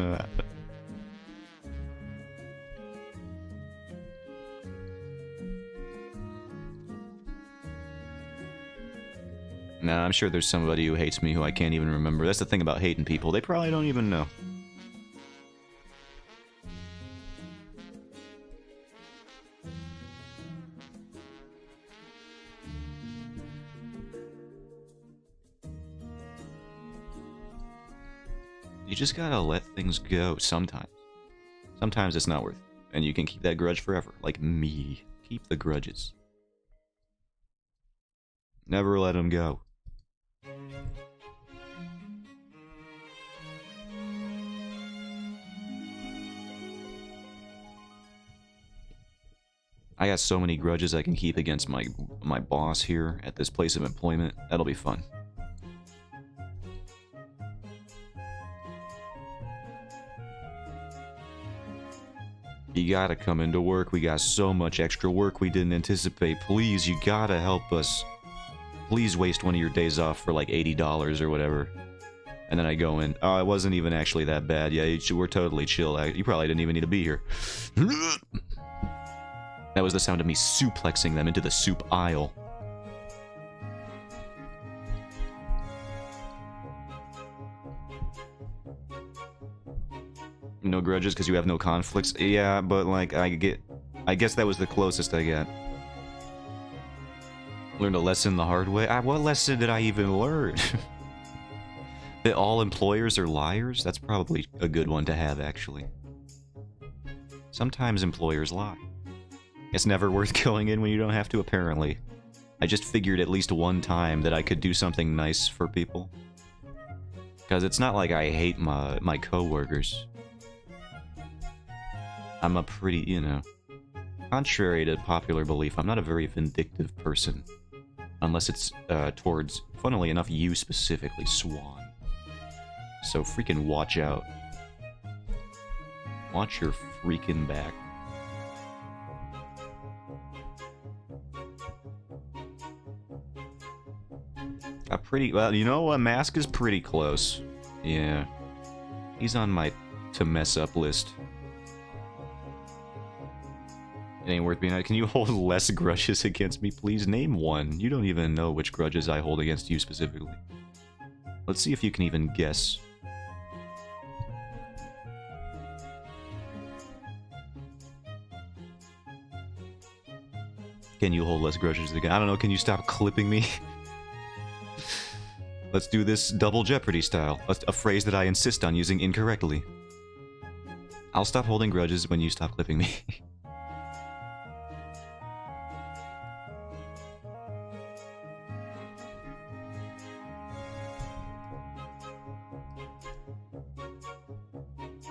Nah, I'm sure there's somebody who hates me who I can't even remember. That's the thing about hating people. They probably don't even know. You just gotta let things go sometimes. Sometimes it's not worth it. And you can keep that grudge forever. Like me. Keep the grudges. Never let them go. I got so many grudges I can keep against my boss here at this place of employment. That'll be fun. You gotta come into work. We got so much extra work we didn't anticipate. Please, you gotta help us. Please waste one of your days off for like $80 or whatever. And then I go in. Oh, it wasn't even actually that bad. Yeah, we're totally chill. You probably didn't even need to be here. That was the sound of me suplexing them into the soup aisle. No grudges because you have no conflicts? Yeah, but like, I guess that was the closest I got. Learned a lesson the hard way? What lesson did I even learn? That all employers are liars? That's probably a good one to have, actually. Sometimes employers lie. It's never worth going in when you don't have to, apparently. I just figured at least one time that I could do something nice for people. Because it's not like I hate my coworkers. I'm a pretty, you know... Contrary to popular belief, I'm not a very vindictive person. Unless it's towards, funnily enough, you specifically, Swan. So freaking watch out. Watch your freaking back. Well, you know what? Mask is pretty close. Yeah. He's on my to mess up list. It ain't worth being... Can you hold less grudges against me, please? Name one. You don't even know which grudges I hold against you specifically. Let's see if you can even guess. Can you hold less grudges again? I don't know, can you stop clipping me? Let's do this double Jeopardy style. A phrase that I insist on using incorrectly. I'll stop holding grudges when you stop clipping me.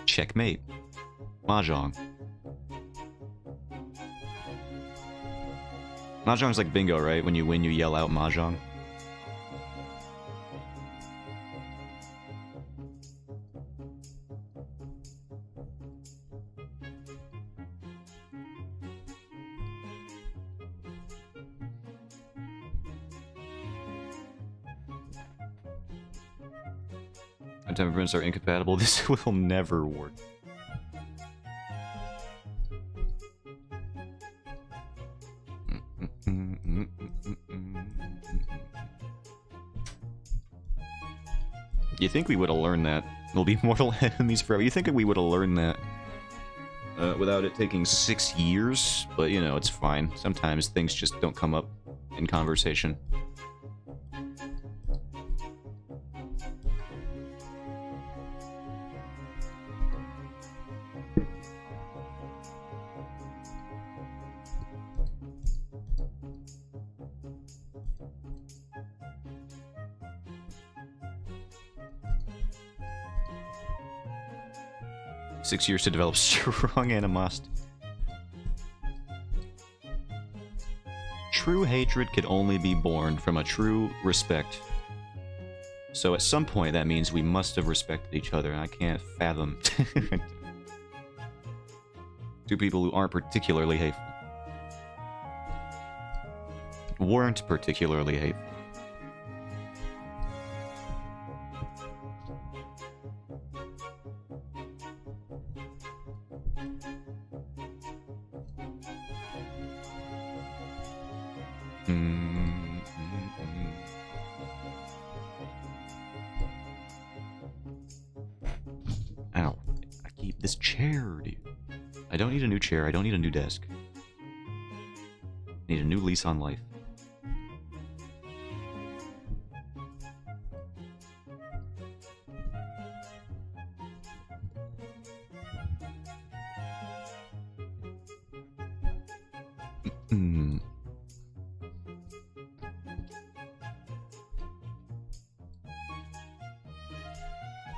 Checkmate. Mahjong. Mahjong's like bingo, right? When you win, you yell out Mahjong. Our temperaments are incompatible. This will never work. You think we would have learned that? We'll be mortal enemies forever. You think we would have learned that without it taking 6 years? But, you know, it's fine. Sometimes things just don't come up in conversation. "6 years to develop strong animosity. True hatred can only be born from a true respect. So at some point that means we must have respected each other, and I can't fathom two people who aren't particularly hateful. Weren't particularly hateful. Ow. I keep this chair, dude. I don't need a new chair. I don't need a new desk. I need a new lease on life.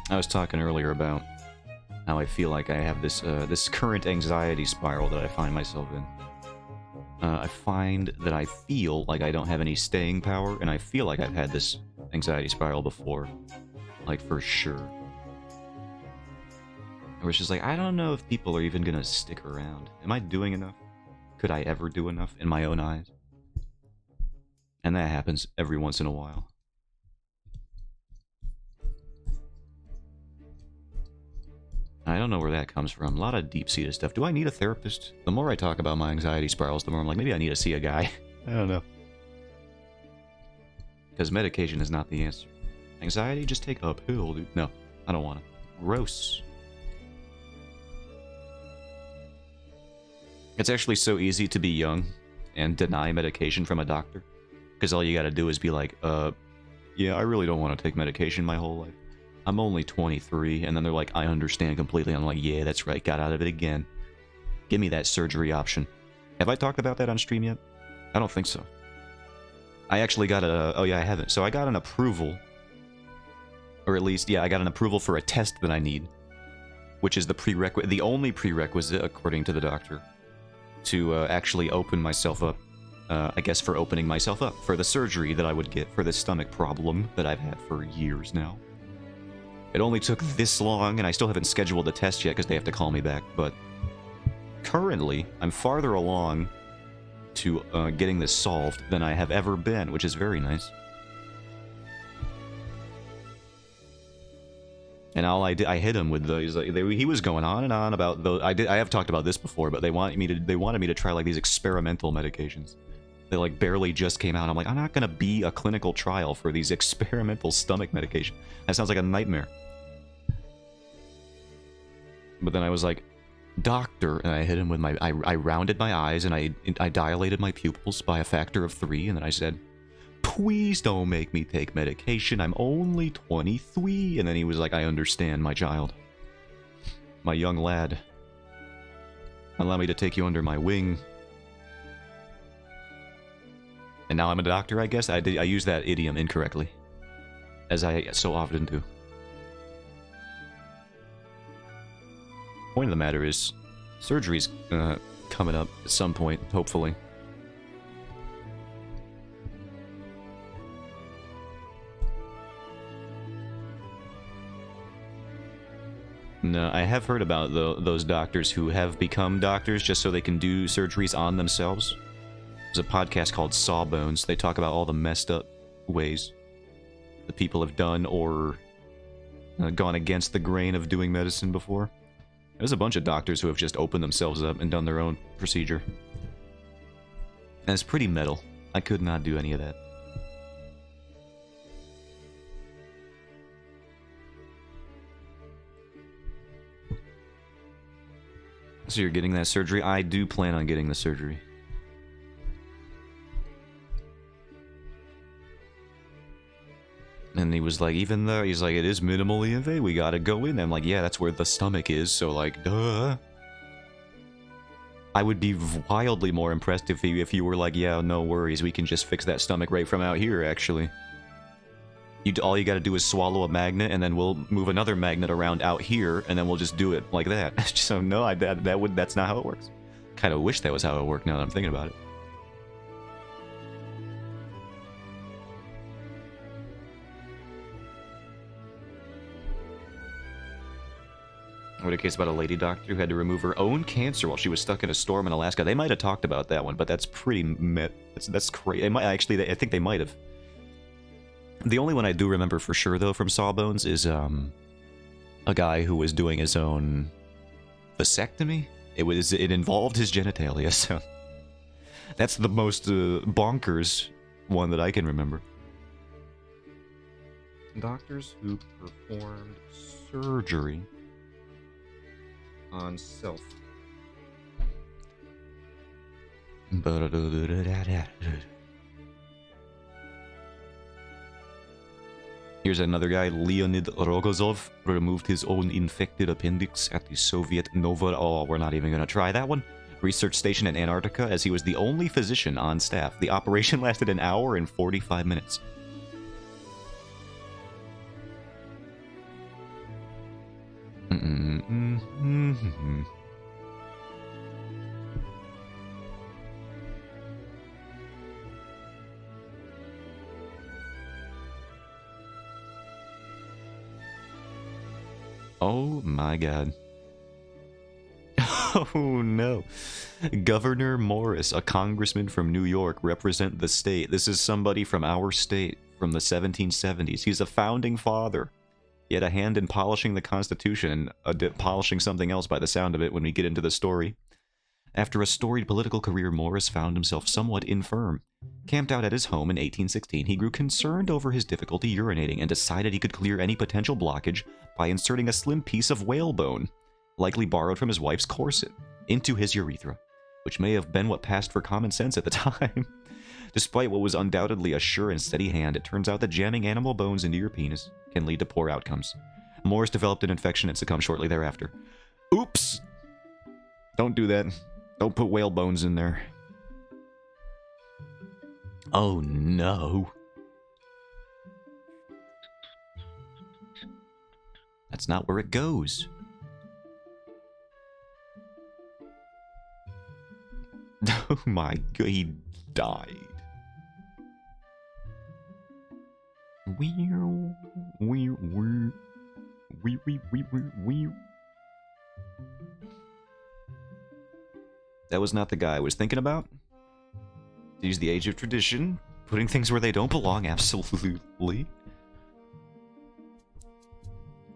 I was talking earlier about how I feel like I have this this current anxiety spiral that I find myself in. I find that I feel like I don't have any staying power, and I feel like I've had this anxiety spiral before. Like, for sure. Where it's just like, I don't know if people are even gonna stick around. Am I doing enough? Could I ever do enough in my own eyes? And that happens every once in a while. I don't know where that comes from. A lot of deep-seated stuff. Do I need a therapist? The more I talk about my anxiety spirals, the more I'm like, maybe I need to see a guy. I don't know. Because medication is not the answer. Anxiety, just take a pill, dude. No, I don't want to. Gross. It's actually so easy to be young and deny medication from a doctor. Because all you gotta do is be like, yeah, I really don't want to take medication my whole life. I'm only 23, and then they're like, I understand completely. I'm like, yeah, that's right, got out of it again. Give me that surgery option. Have I talked about that on stream yet? I don't think so. I actually got a... Oh yeah, I haven't. So I got an approval. Or at least, yeah, I got an approval for a test that I need. Which is the only prerequisite, according to the doctor, to actually open myself up. I guess for opening myself up. For the surgery that I would get for the stomach problem that I've had for years now. It only took this long, and I still haven't scheduled the test yet because they have to call me back, but currently, I'm farther along to getting this solved than I have ever been, which is very nice. And all I did, I hit him with those. He was going on and on about those. I have talked about this before, but they wanted me to try like these experimental medications. They like barely just came out. I'm like, I'm not gonna be a clinical trial for these experimental stomach medication. That sounds like a nightmare. But then I was like, doctor, and I hit him with my... I rounded my eyes, and I dilated my pupils by a factor of 3, and then I said, please don't make me take medication, I'm only 23. And then he was like, I understand, my child. My young lad. Allow me to take you under my wing. And now I'm a doctor, I guess? I used that idiom incorrectly. As I so often do. Point of the matter is, surgery's coming up at some point, hopefully. No, I have heard about those doctors who have become doctors just so they can do surgeries on themselves. There's a podcast called Sawbones. They talk about all the messed up ways that people have done or gone against the grain of doing medicine before. There's a bunch of doctors who have just opened themselves up and done their own procedure. And it's pretty metal. I could not do any of that. So you're getting that surgery? I do plan on getting the surgery. And he was like, even though he's like, it is minimally invasive, we gotta go in. I'm like, yeah, that's where the stomach is, so like, duh. I would be wildly more impressed if you were like, yeah, no worries, we can just fix that stomach right from out here, actually. All you gotta do is swallow a magnet, and then we'll move another magnet around out here, and then we'll just do it like that. So no, that's not how it works. Kind of wish that was how it worked now that I'm thinking about it. I read a case about a lady doctor who had to remove her own cancer while she was stuck in a storm in Alaska. They might have talked about that one, but that's pretty that's crazy. I think they might have. The only one I do remember for sure, though, from Sawbones is a guy who was doing his own vasectomy. It involved his genitalia, so that's the most bonkers one that I can remember. Doctors who performed surgery on self. Here's another guy, Leonid Rogozov, removed his own infected appendix at the Soviet Nova... Oh, we're not even going to try that one. Research station in Antarctica, as he was the only physician on staff. The operation lasted an hour and 45 minutes. Oh my god. Oh no. Governor Morris, a congressman from New York, represent the state. This is somebody from our state from the 1770s. He's a founding father. He had a hand in polishing the Constitution and polishing something else by the sound of it when we get into the story. After a storied political career, Morris found himself somewhat infirm. Camped out at his home in 1816, he grew concerned over his difficulty urinating and decided he could clear any potential blockage by inserting a slim piece of whalebone, likely borrowed from his wife's corset, into his urethra, which may have been what passed for common sense at the time. Despite what was undoubtedly a sure and steady hand, it turns out that jamming animal bones into your penis can lead to poor outcomes. Morris developed an infection and succumbed shortly thereafter. Oops! Don't do that. Don't put whale bones in there. Oh no. That's not where it goes. Oh my god, he died. That was not the guy I was thinking about. To use the age of tradition, putting things where they don't belong, absolutely.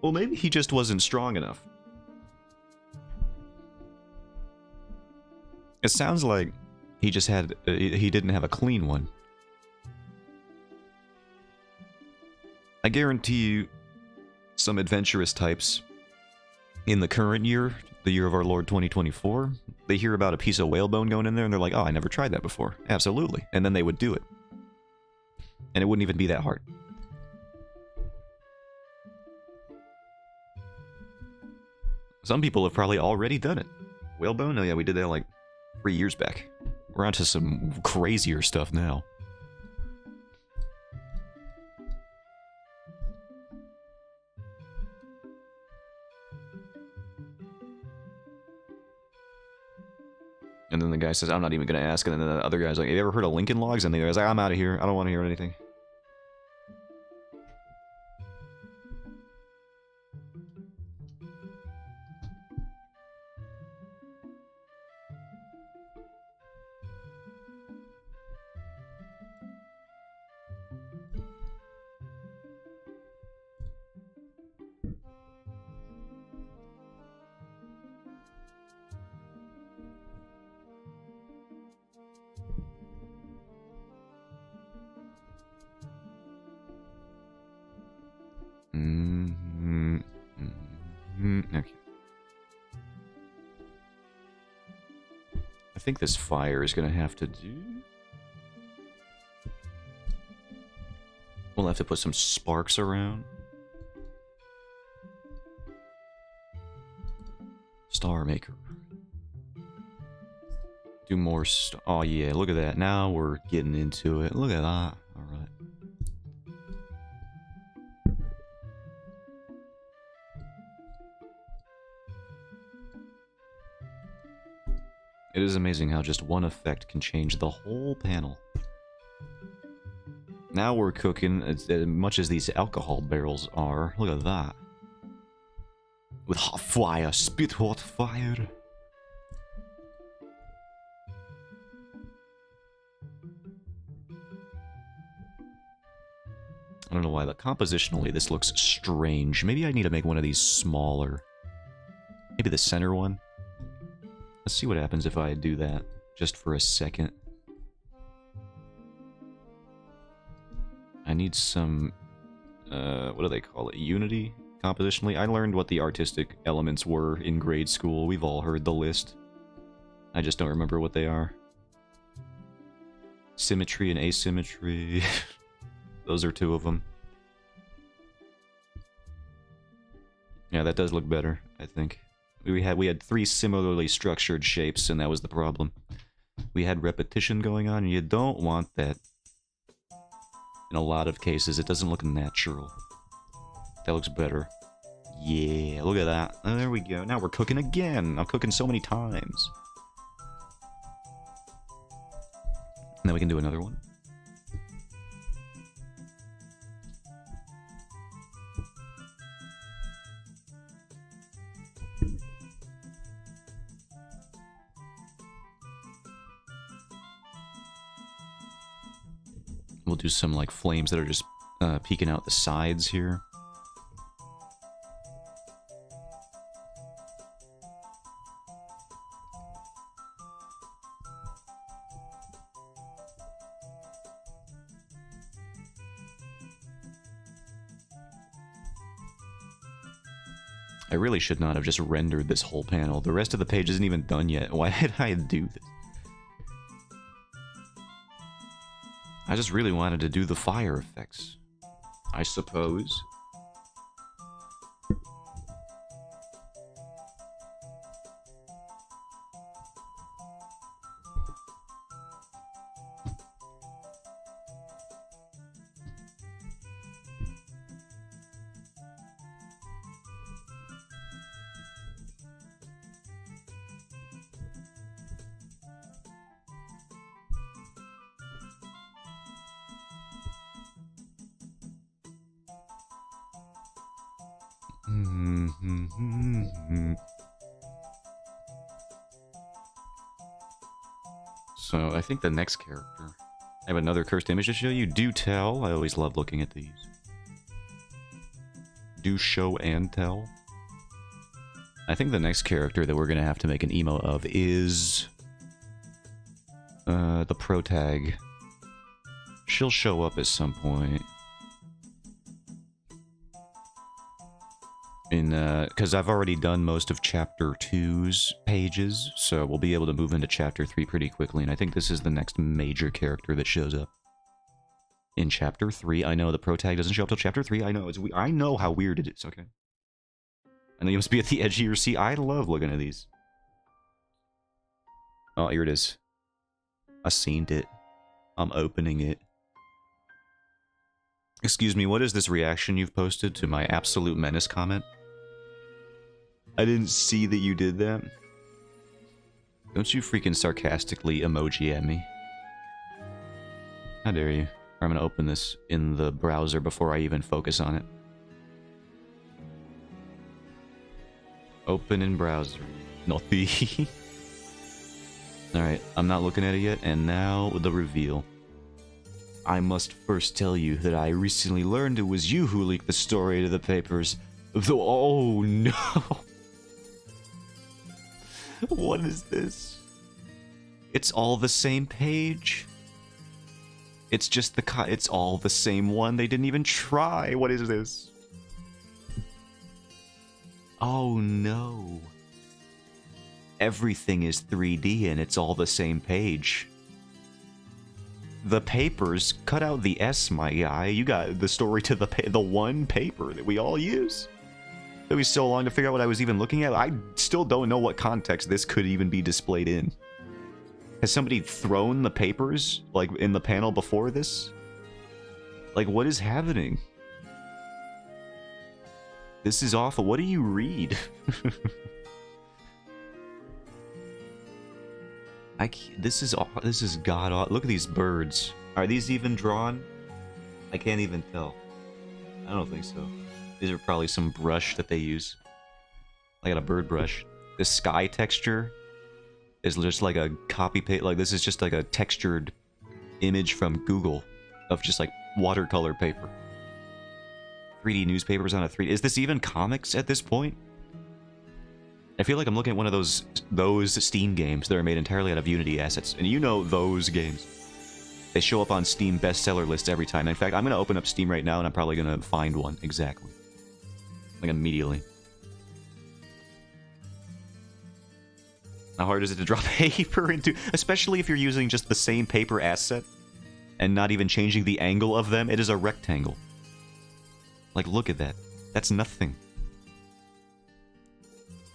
Well, maybe he just wasn't strong enough. It sounds like he just had, he didn't have a clean one. I guarantee you, some adventurous types in the current year, the year of our Lord 2024, they hear about a piece of whalebone going in there and they're like, oh, I never tried that before. Absolutely. And then they would do it. And it wouldn't even be that hard. Some people have probably already done it. Whalebone? Oh yeah, we did that like 3 years back. We're onto some crazier stuff now. And then the guy says, I'm not even going to ask. And then the other guy's like, have you ever heard of Lincoln Logs? And the guy's like, I'm out of here. I don't want to hear anything. Okay. I think this fire is going to have to do... We'll have to put some sparks around. Star Maker. Do more oh yeah, look at that. Now we're getting into it. Look at that. Alright. It is amazing how just one effect can change the whole panel. Now we're cooking as much as these alcohol barrels are. Look at that. With hot fire, spit hot fire. I don't know why, but compositionally this looks strange. Maybe I need to make one of these smaller. Maybe the center one. Let's see what happens if I do that just for a second. I need some, what do they call it? Unity? Compositionally? I learned what the artistic elements were in grade school. We've all heard the list. I just don't remember what they are. Symmetry and asymmetry. Those are two of them. Yeah, that does look better, I think. We had three similarly structured shapes, and that was the problem. We had repetition going on, and you don't want that. In a lot of cases, it doesn't look natural. That looks better. Yeah, look at that. Oh, there we go. Now we're cooking again. I'm cooking so many times. And then we can do another one. We'll do some like flames that are just peeking out the sides here. I really should not have just rendered this whole panel. The rest of the page isn't even done yet. Why did I do this? I just really wanted to do the fire effects, I suppose. So, I think the next character... I have another cursed image to show you. Do tell. I always love looking at these. Do show and tell. I think the next character that we're going to have to make an emo of is... the protag. She'll show up at some point. Because I've already done most of Chapter 2's pages, so we'll be able to move into Chapter 3 pretty quickly, and I think this is the next major character that shows up. In Chapter 3, I know the protag doesn't show up till Chapter 3, I know, I know how weird it is, okay? I know you must be at the edge of your seat. I love looking at these. Oh, here it is. I seen it. I'm opening it. Excuse me, what is this reaction you've posted to my Absolute Menace comment? I didn't see that you did that. Don't you freaking sarcastically emoji at me. How dare you? Or I'm gonna open this in the browser before I even focus on it. Open in browser. Naughty. Alright, I'm not looking at it yet, and now the reveal. I must first tell you that I recently learned it was you who leaked the story to the papers. Though, oh no! What is this? It's all the same page? It's just it's all the same one. They didn't even try. What is this? Oh no. Everything is 3D and it's all the same page. the papers. Cut out the S, my guy. You got the story to the one paper that we all use. It took me so long to figure out what I was even looking at. I still don't know what context this could even be displayed in. Has somebody thrown the papers, like, in the panel before this? Like, what is happening? This is awful. What do you read? This is god awful. Look at these birds. Are these even drawn? I can't even tell. I don't think so. These are probably some brush that they use. I got a bird brush. This sky texture is just like a copy paste. Like, this is just like a textured image from Google of just like watercolor paper. 3D newspapers on a 3D. Is this even comics at this point? I feel like I'm looking at one of those Steam games that are made entirely out of Unity assets. And you know those games. They show up on Steam bestseller lists every time. In fact, I'm going to open up Steam right now and I'm probably going to find one. Exactly. Like immediately. How hard is it to draw paper into... Especially if you're using just the same paper asset and not even changing the angle of them. It is a rectangle. Like, look at that. That's nothing.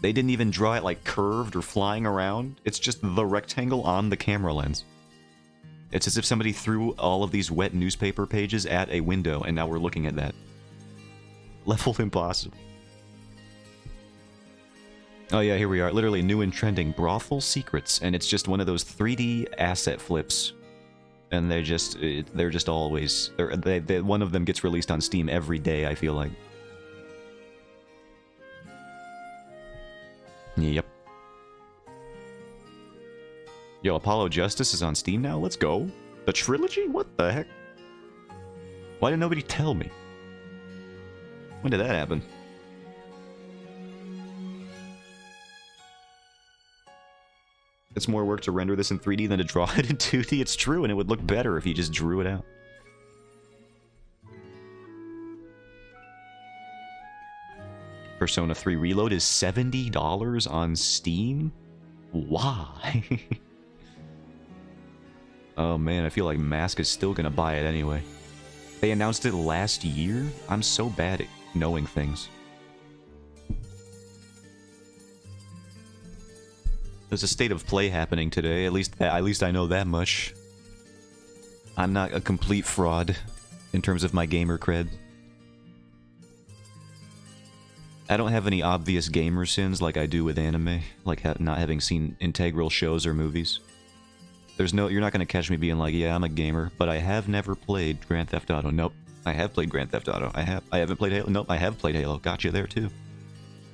They didn't even draw it like curved or flying around. It's just the rectangle on the camera lens. It's as if somebody threw all of these wet newspaper pages at a window and now we're looking at that. Level impossible. Oh yeah, here we are. Literally new and trending. Brothel Secrets. And it's just one of those 3D asset flips. And they're just always... one of them gets released on Steam every day, I feel like. Yep. Yo, Apollo Justice is on Steam now? Let's go. The trilogy? What the heck? Why did nobody tell me? When did that happen? It's more work to render this in 3D than to draw it in 2D. It's true, and it would look better if you just drew it out. Persona 3 Reload is $70 on Steam? Why? Oh man, I feel like Mask is still gonna buy it anyway. They announced it last year? I'm so bad at knowing things. There's a state of play happening today. At least I know that much. I'm not a complete fraud in terms of my gamer cred. I don't have any obvious gamer sins like I do with anime, like not having seen integral shows or movies. You're not gonna catch me being like, yeah, I'm a gamer, but I have never played Grand Theft Auto. Nope. I have played Grand Theft Auto. I haven't played Halo. Nope, I have played Halo. Gotcha there too.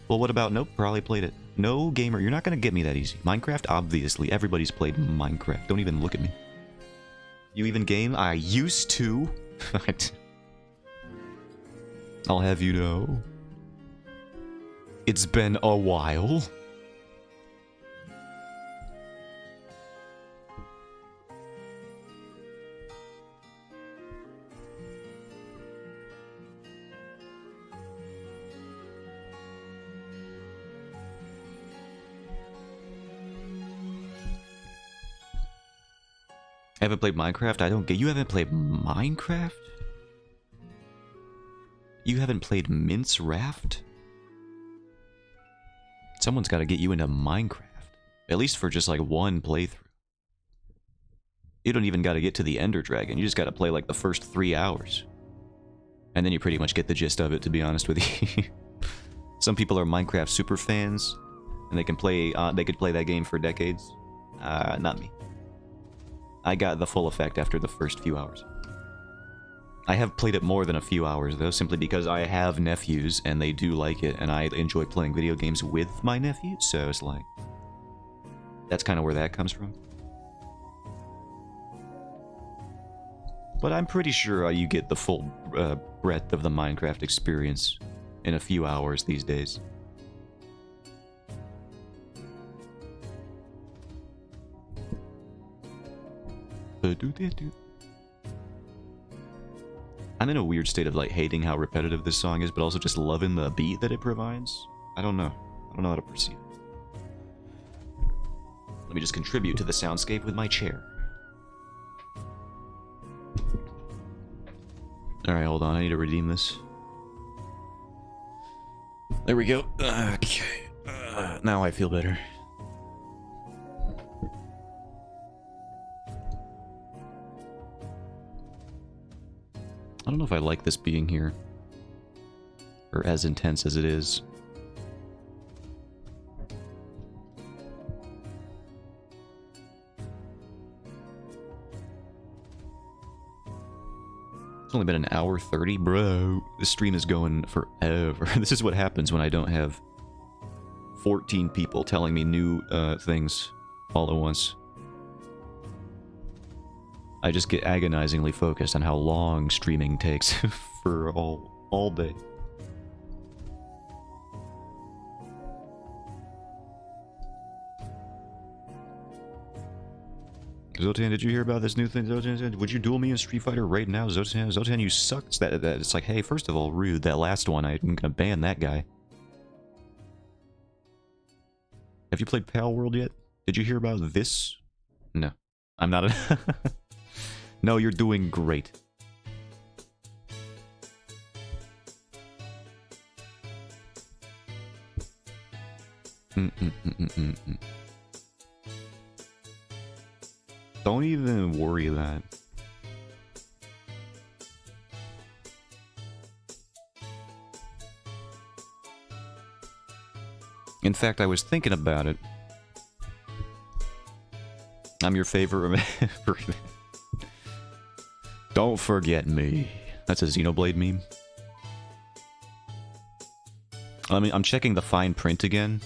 Well, what about... Nope, probably played it. No gamer. You're not going to get me that easy. Minecraft? Obviously. Everybody's played Minecraft. Don't even look at me. You even game? I used to. I'll have you know. It's been a while. I haven't played Minecraft? I don't get... You haven't played Minecraft? You haven't played Mince Raft? Someone's got to get you into Minecraft. At least for just like one playthrough. You don't even got to get to the Ender Dragon. You just got to play like the first 3 hours. And then you pretty much get the gist of it, to be honest with you. Some people are Minecraft super fans. And they could play that game for decades. Not me. I got the full effect after the first few hours. I have played it more than a few hours, though, simply because I have nephews, and they do like it, and I enjoy playing video games with my nephews, so it's like... That's kind of where that comes from. But I'm pretty sure you get the full breadth of the Minecraft experience in a few hours these days. I'm in a weird state of like hating how repetitive this song is, but also just loving the beat that it provides. I don't know. I don't know how to perceive it. Let me just contribute to the soundscape with my chair. Alright, hold on. I need to redeem this. There we go. Okay. Now I feel better. I don't know if I like this being here. Or as intense as it is. It's only been an hour 30, bro. This stream is going forever. This is what happens when I don't have 14 people telling me new things all at once. I just get agonizingly focused on how long streaming takes for all day. Zotan, did you hear about this new thing? Zotan, would you duel me in Street Fighter right now? Zotan, you suck. It's like, hey, first of all, rude. That last one, I'm gonna ban that guy. Have you played Pal World yet? Did you hear about this? No. I'm not a... No, you're doing great. Don't even worry that. In fact, I was thinking about it. I'm your favorite. Don't forget me. That's a Xenoblade meme. I mean, I'm checking the fine print again.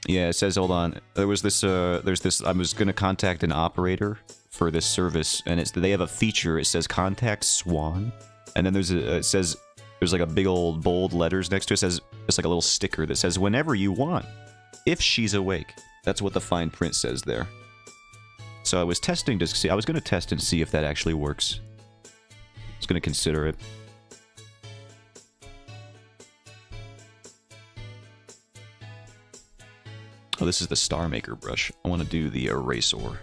Yeah, it says, hold on. There was this, there's this, I was gonna contact an operator for this service, and they have a feature, it says contact Swan, and then there's a, it says, there's like a big old bold letters next to it, says, it's like a little sticker that says, whenever you want, if she's awake. That's what the fine print says there. So I was testing to see, I was gonna test and see if that actually works. I was gonna consider it. Oh, this is the Star Maker brush. I want to do the Erasor. Worry.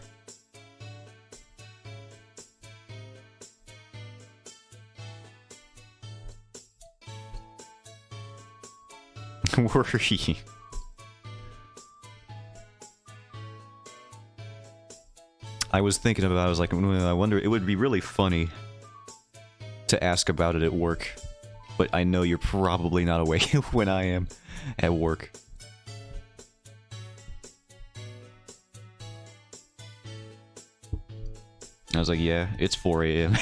I was thinking about it, I was like, I wonder, it would be really funny to ask about it at work. But I know you're probably not awake when I am at work. I was like, yeah, it's 4 AM.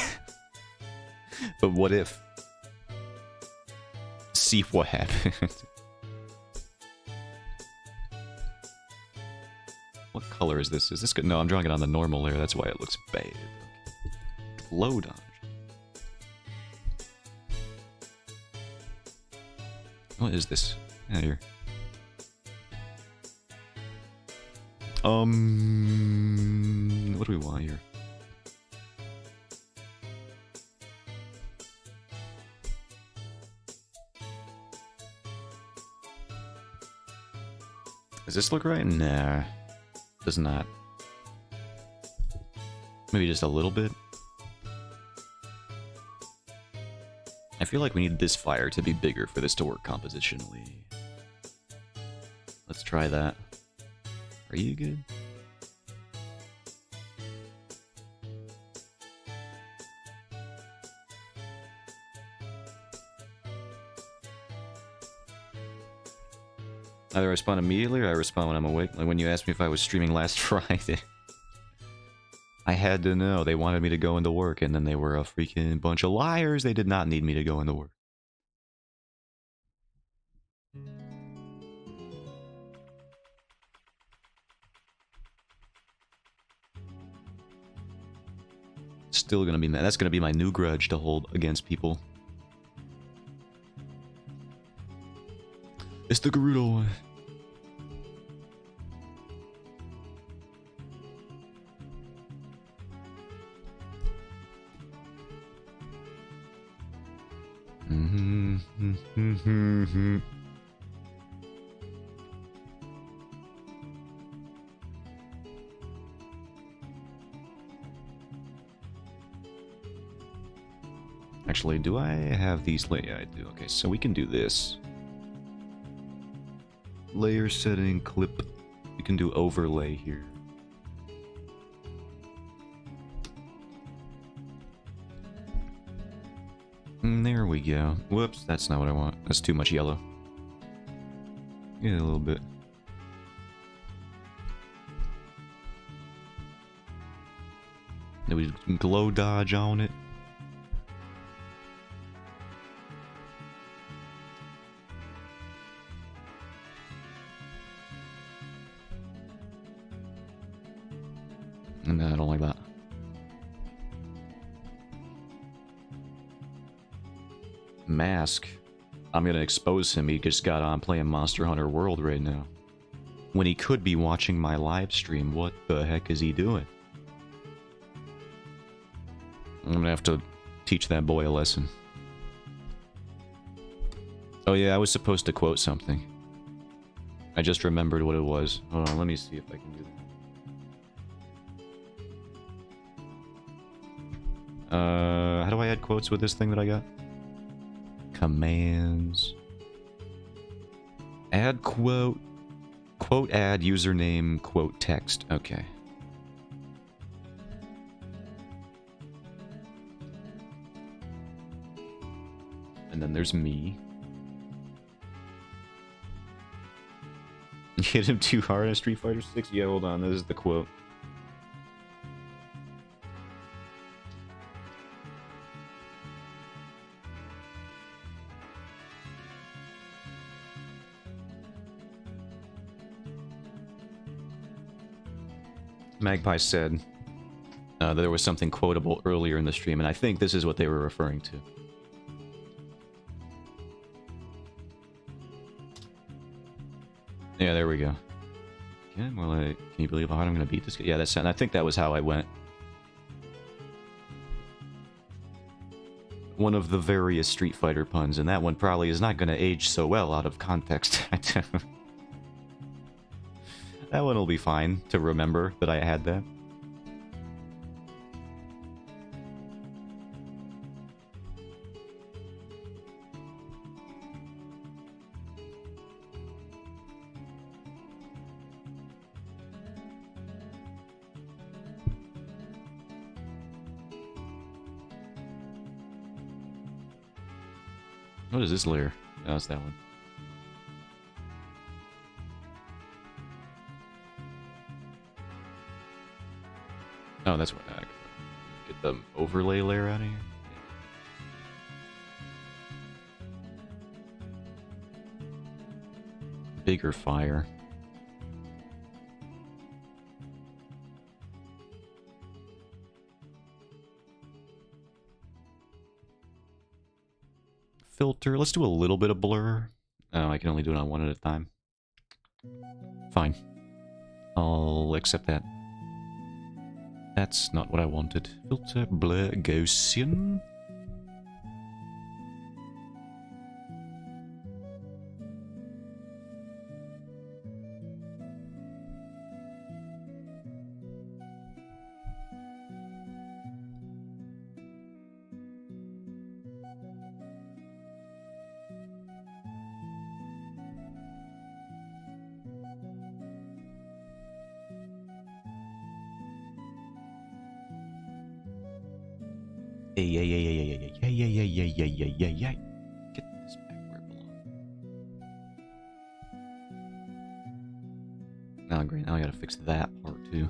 But what if? See what happens. What color is this? Is this good? No, I'm drawing it on the normal layer. That's why it looks bad. Glow dodge. What is this? Out here. What do we want here? Does this look right? Nah. Does not. Maybe just a little bit. I feel like we need this fire to be bigger for this to work compositionally. Let's try that. Are you good? Either I respond immediately or I respond when I'm awake. Like when you asked me if I was streaming last Friday. I had to know. They wanted me to go into work, and then they were a freaking bunch of liars. They did not need me to go into work. Still gonna be mad. That's gonna be my new grudge to hold against people. It's the Gerudo one. actually, do I have these? Yeah, I do. Okay, so we can do this. Layer setting, clip. We can do overlay here. And there we go. Whoops, that's not what I want. That's too much yellow. Yeah, a little bit. Then we glow dodge on it. No, I don't like that. Mask. I'm gonna expose him. He just got on playing Monster Hunter World right now. When he could be watching my live stream, what the heck is he doing? I'm gonna have to teach that boy a lesson. Oh yeah, I was supposed to quote something. I just remembered what it was. Hold on, let me see if I can do that. How do I add quotes with this thing that I got? Commands. Add quote. Quote add username quote text. Okay. And then there's me. Hit him too hard in Street Fighter 6? Yeah, hold on. This is the quote. Magpie said that there was something quotable earlier in the stream, and I think this is what they were referring to. Yeah, there we go. Okay, more like, can you believe how hard I'm gonna beat this guy? Yeah, that's. I think that was how I went. One of the various Street Fighter puns, and that one probably is not gonna age so well out of context. That one will be fine to remember that I had that. What is this layer? Oh, it's that one. Oh, that's what I get the overlay layer out of here. Bigger fire. Filter. Let's do a little bit of blur. Oh, I can only do it on one at a time. Fine. I'll accept that. That's not what I wanted. Filter, blur, Gaussian. Yeah. Get this back where it belongs. Now, great. Now I gotta fix that part too.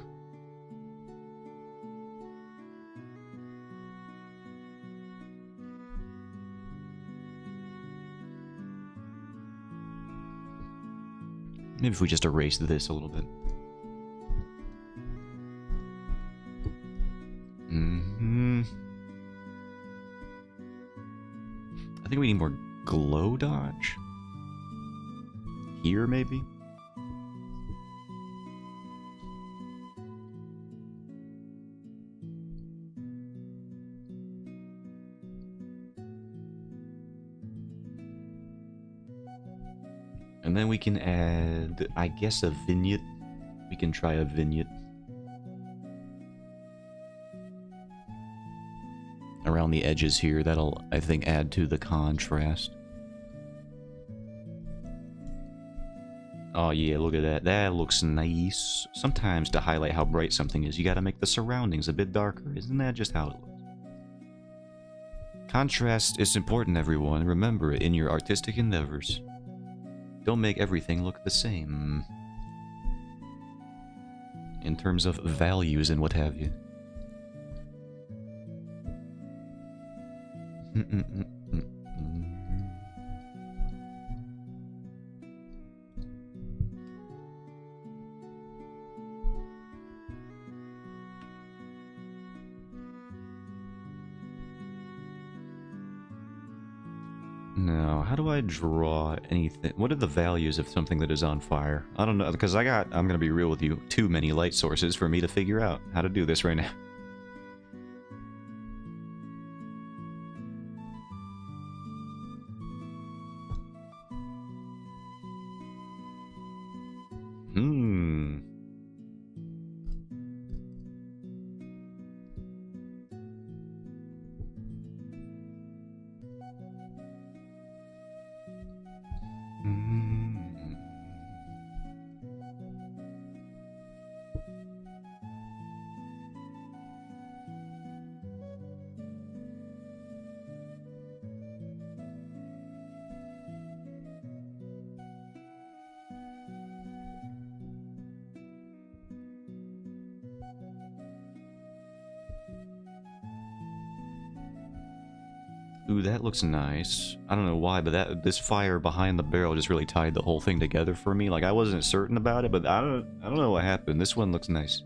Maybe if we just erase this a little bit. I think we need more glow dodge. Here, maybe? And then we can add, I guess, a vignette. We can try a vignette. Around around the edges here. That'll, I think, add to the contrast. Oh yeah, look at that. That looks nice. Sometimes to highlight how bright something is, you gotta make the surroundings a bit darker. Isn't that just how it looks? Contrast is important, everyone. Remember it in your artistic endeavors. Don't make everything look the same. In terms of values and what have you. No, how do I draw anything? What are the values of something that is on fire? I don't know, because I'm gonna be real with you, too many light sources for me to figure out how to do this right now. Ooh, that looks nice. I don't know why, but this fire behind the barrel just really tied the whole thing together for me. Like, I wasn't certain about it, but I don't know what happened. This one looks nice.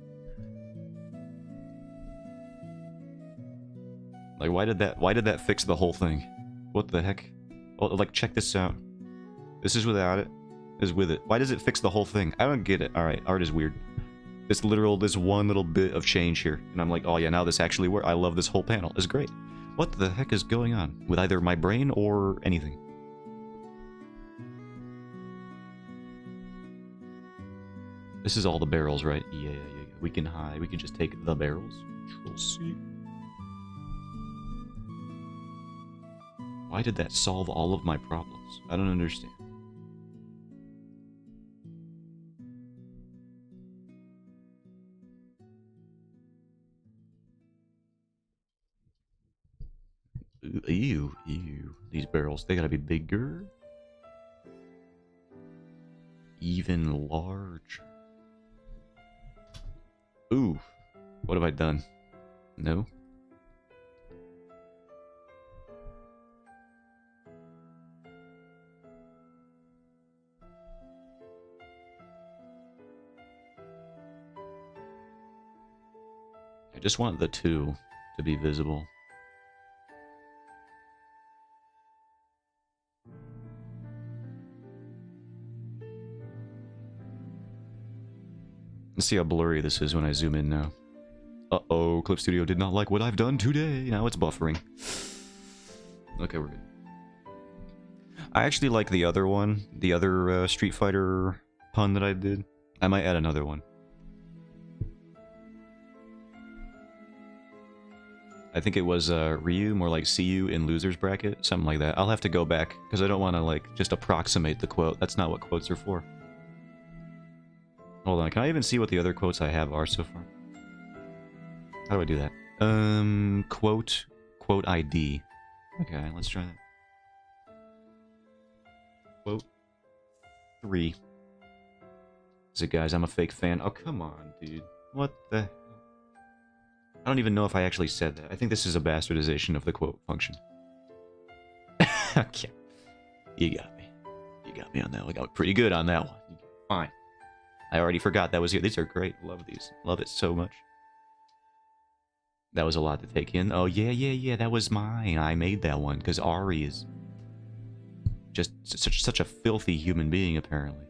Like, why did that fix the whole thing? What the heck? Oh, like, check this out. This is without it. This is with it. Why does it fix the whole thing? I don't get it. Alright, art is weird. This one little bit of change here. And I'm like, oh yeah, now this actually works. I love this whole panel. It's great. What the heck is going on with either my brain or anything? This is all the barrels, right? Yeah. We can hide. We can just take the barrels. Control C. Why did that solve all of my problems? I don't understand. Ew. These barrels, they gotta be bigger. Even larger. Ooh. What have I done? No? I just want the two to be visible. Let's see how blurry this is when I zoom in now. Uh-oh, Clip Studio did not like what I've done today. Now it's buffering. Okay, we're good. I actually like the other one. The other Street Fighter pun that I did. I might add another one. I think it was Ryu, more like see you in loser's bracket. Something like that. I'll have to go back, because I don't want to, like, just approximate the quote. That's not what quotes are for. Hold on, can I even see what the other quotes I have are so far? How do I do that? Quote ID. Okay, let's try that. Quote 3. Is it, guys? I'm a fake fan. Oh, come on, dude. What the... I don't even know if I actually said that. I think this is a bastardization of the quote function. Okay. You got me. You got me on that one. I got pretty good on that one. Fine. I already forgot that was here. These are great. Love these. Love it so much. That was a lot to take in. Oh, yeah. That was mine. I made that one because Ari is just such a filthy human being, apparently.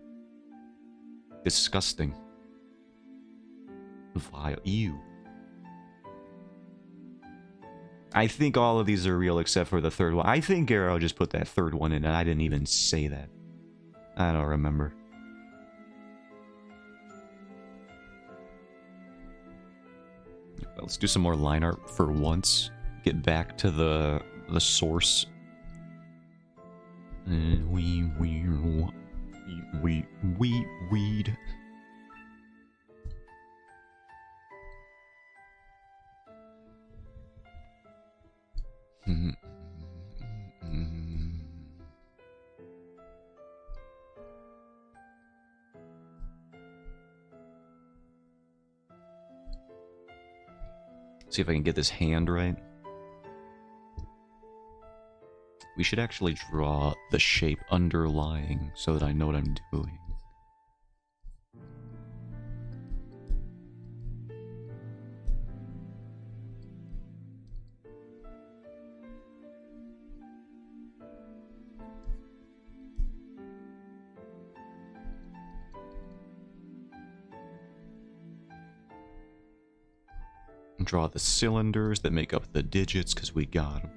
Disgusting. Vile. Ew. I think all of these are real except for the third one. I think Garo just put that third one in and I didn't even say that. I don't remember. Let's do some more line art for once. get back to the source. Weed. See if I can get this hand right. We should actually draw the shape underlying so that I know what I'm doing. Draw the cylinders that make up the digits, because we got them.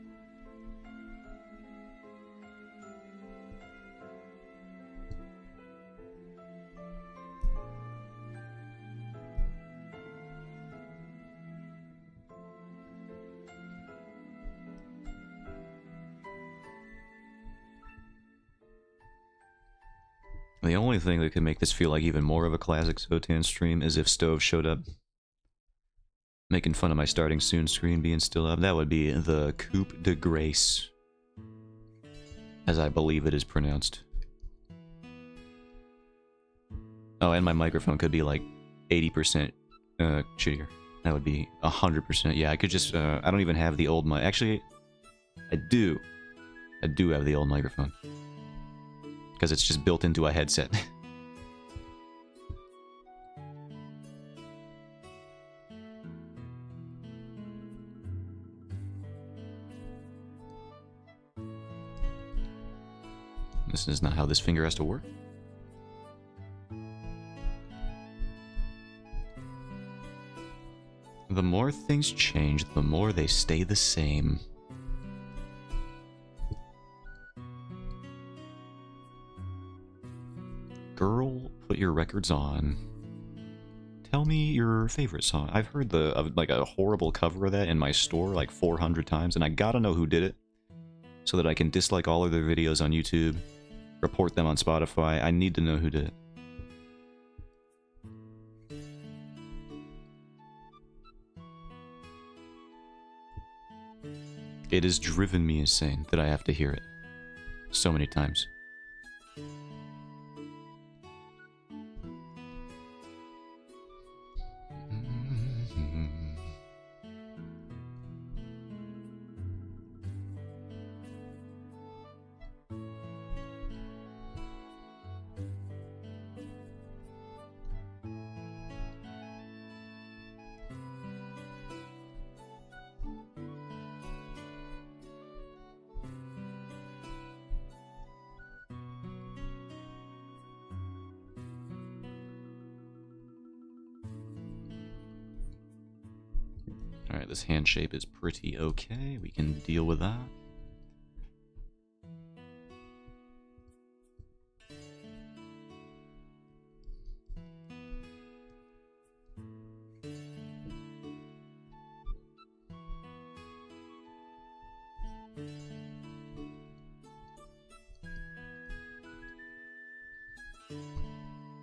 The only thing that could make this feel like even more of a classic Zotan stream is if Stove showed up. Making fun of my starting soon screen being still up. That would be the Coup de Grace, as I believe it is pronounced. Oh, and my microphone could be like 80% shittier. That would be 100%. Yeah, I could just, I don't even have the old mic. Actually, I do. I do have the old microphone. Because it's just built into a headset. This is not how this finger has to work. The more things change, the more they stay the same. Girl, put your records on. Tell me your favorite song. I've heard like a horrible cover of that in my store like 400 times, and I gotta know who did it so that I can dislike all of their videos on YouTube, report them on Spotify. I need to know who did it. It has driven me insane that I have to hear it so many times. Alright, this hand shape is pretty okay. We can deal with that.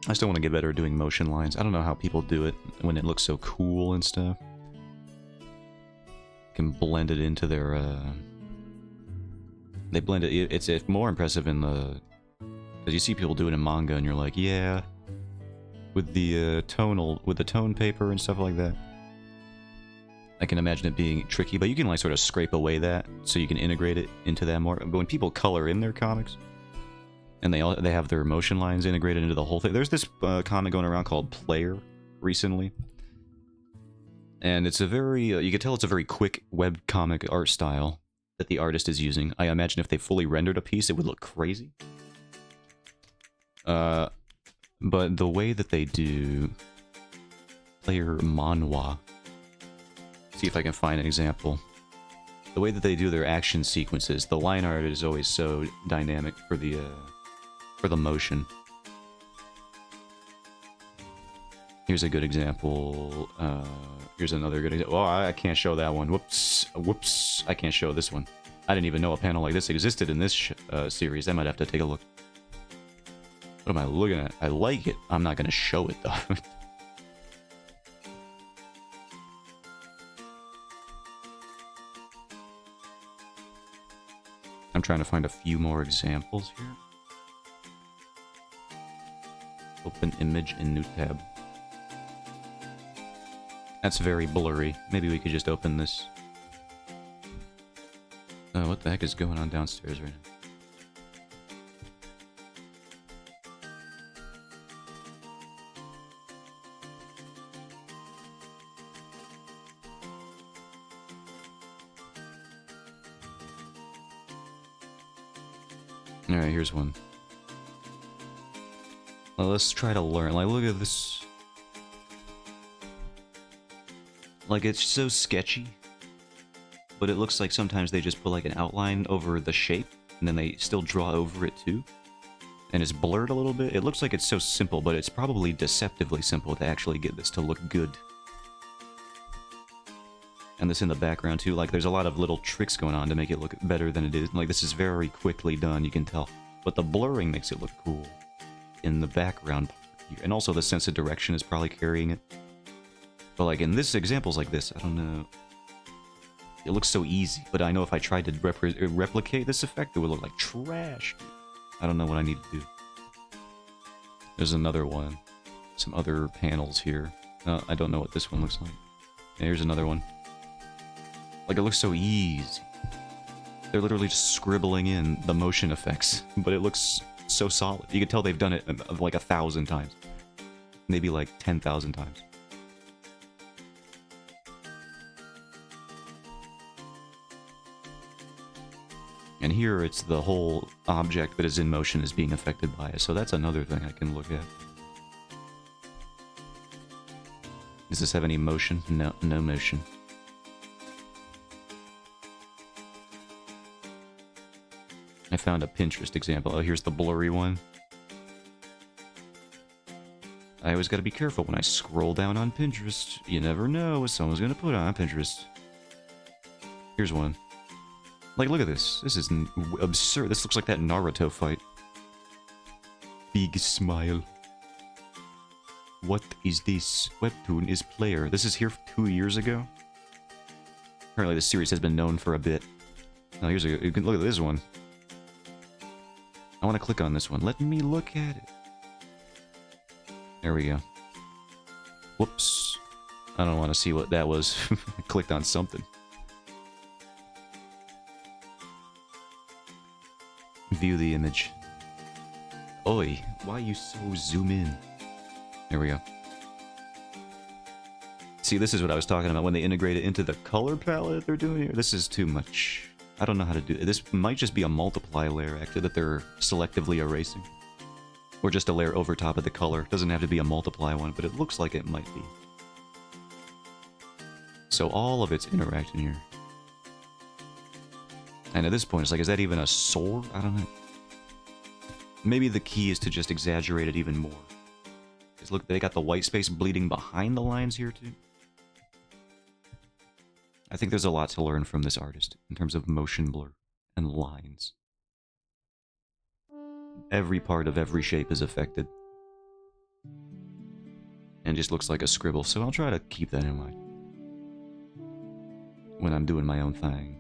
I still want to get better at doing motion lines. I don't know how people do it when it looks so cool and stuff. Can blend it into their they blend it. It's more impressive in the, because you see people do it in manga and you're like, yeah, with the tone paper and stuff like that. I can imagine it being tricky, but you can like sort of scrape away that so you can integrate it into that more. But when people color in their comics and they have their motion lines integrated into the whole thing. There's this comic going around called Player recently. And it's a very, you can tell it's a very quick webcomic art style that the artist is using. I imagine if they fully rendered a piece, it would look crazy. But the way that they do Player manhwa, see if I can find an example. The way that they do their action sequences, the line art is always so dynamic for the motion. Here's a good example. Here's another good example. Oh, I can't show that one. Whoops. Whoops. I can't show this one. I didn't even know a panel like this existed in this series. I might have to take a look. What am I looking at? I like it. I'm not going to show it, though. I'm trying to find a few more examples here. Open image in new tab. That's very blurry. Maybe we could just open this. Oh, what the heck is going on downstairs right now? Alright, here's one. Well, let's try to learn. Like, look at this. Like, it's so sketchy. But it looks like sometimes they just put, like, an outline over the shape. And then they still draw over it, too. And it's blurred a little bit. It looks like it's so simple, but it's probably deceptively simple to actually get this to look good. And this in the background too, like there's a lot of little tricks going on to make it look better than it is. Like this is very quickly done, you can tell. But the blurring makes it look cool in the background part here. And also the sense of direction is probably carrying it. But like in this examples like this, I don't know. It looks so easy, but I know if I tried to replicate this effect, it would look like trash. I don't know what I need to do. There's another one. Some other panels here. I don't know what this one looks like. Here's another one. Like, it looks so easy. They're literally just scribbling in the motion effects, but it looks so solid. You can tell they've done it like 1,000 times. Maybe like 10,000 times. And here it's the whole object that is in motion is being affected by it, so that's another thing I can look at. Does this have any motion? No, no motion. I found a Pinterest example. Oh, here's the blurry one. I always gotta be careful when I scroll down on Pinterest. You never know what someone's gonna put on Pinterest. Here's one. Like, look at this. This is absurd. This looks like that Naruto fight. Big smile. What is this? Webtoon is player. This is here 2 years ago. Apparently this series has been known for a bit. Now here's a... You can look at this one. I want to click on this one. Let me look at it. There we go. Whoops. I don't want to see what that was. I clicked on something. View the image. Oi, why you so zoom in? There we go. See, this is what I was talking about when they integrate it into the color palette they're doing here. This is too much. I don't know how to do it. This might just be a multiply layer, actually, that they're selectively erasing. Or just a layer over top of the color. It doesn't have to be a multiply one, but it looks like it might be. So all of it's interacting here. And at this point, it's like, is that even a sword? I don't know. Maybe the key is to just exaggerate it even more. Because look, they got the white space bleeding behind the lines here, too. I think there's a lot to learn from this artist in terms of motion blur and lines. Every part of every shape is affected. And just looks like a scribble, so I'll try to keep that in mind when I'm doing my own thing.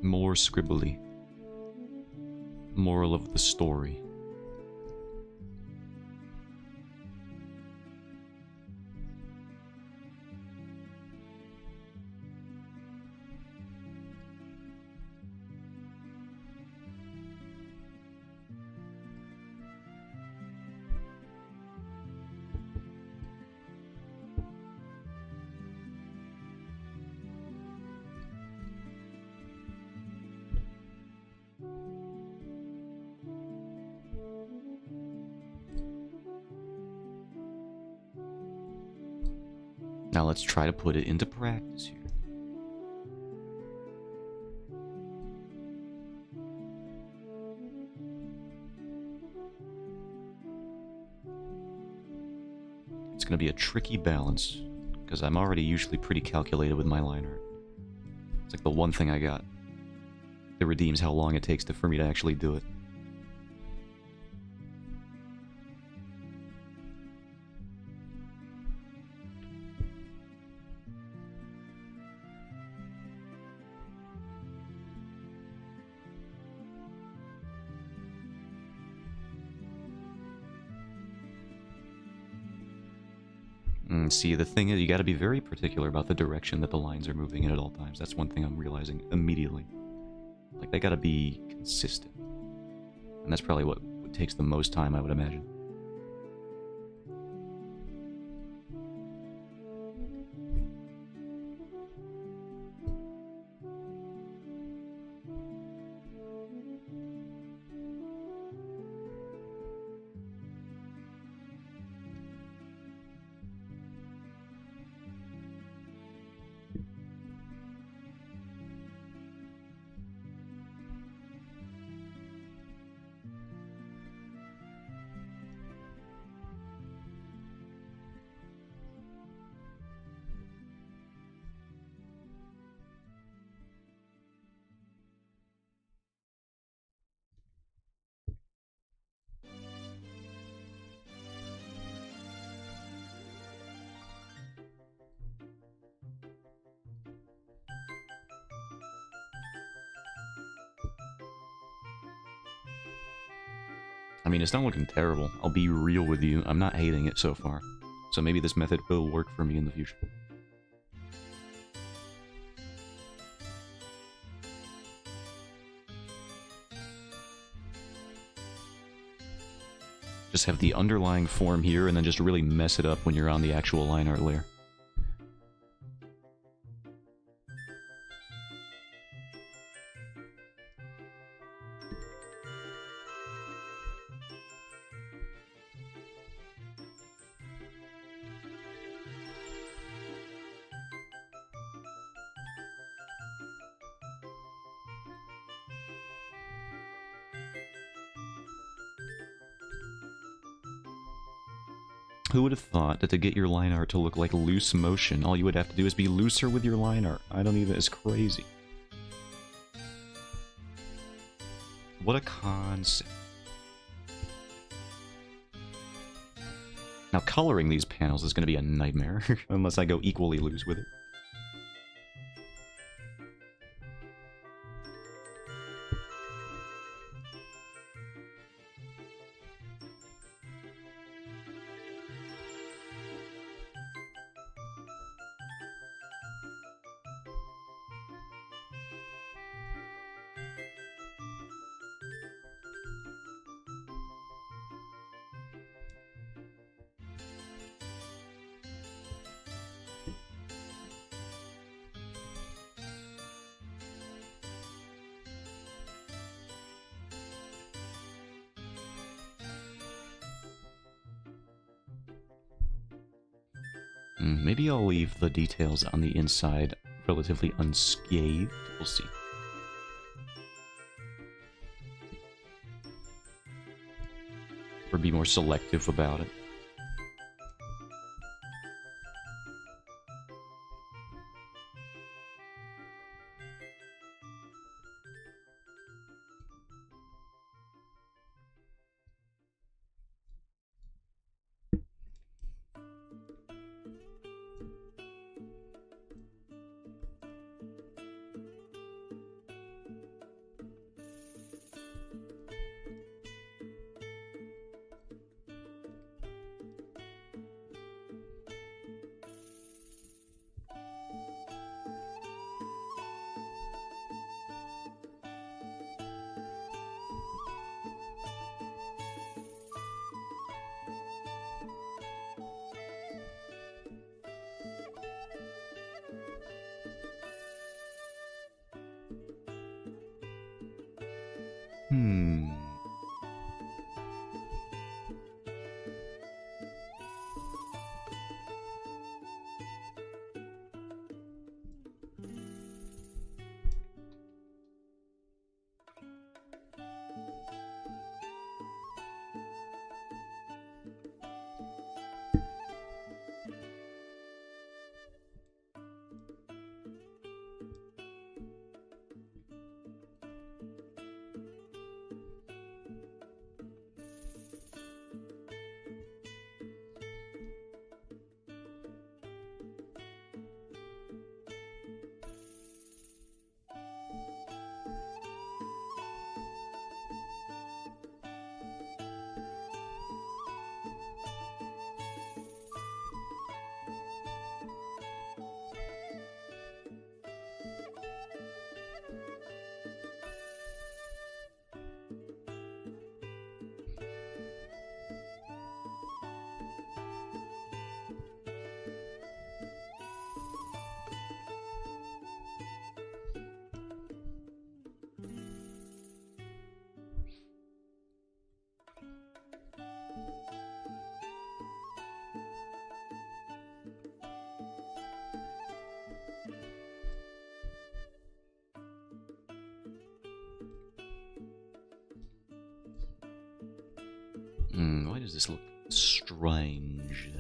More scribbly. Moral of the story. Now let's try to put it into practice here. It's going to be a tricky balance, because I'm already usually pretty calculated with my line art. It's like the one thing I got that redeems how long it takes for me to actually do it. See, the thing is, you gotta be very particular about the direction that the lines are moving in at all times. That's one thing I'm realizing immediately. Like, they gotta be consistent. And that's probably what takes the most time, I would imagine. I mean, it's not looking terrible. I'll be real with you. I'm not hating it so far. So maybe this method will work for me in the future. Just have the underlying form here and then just really mess it up when you're on the actual line art layer. Who would have thought that to get your line art to look like loose motion, all you would have to do is be looser with your line art? I don't even... It's crazy. What a concept. Now, coloring these panels is going to be a nightmare, unless I go equally loose with it. Maybe I'll leave the details on the inside relatively unscathed. We'll see. Or be more selective about it. Why does this look strange?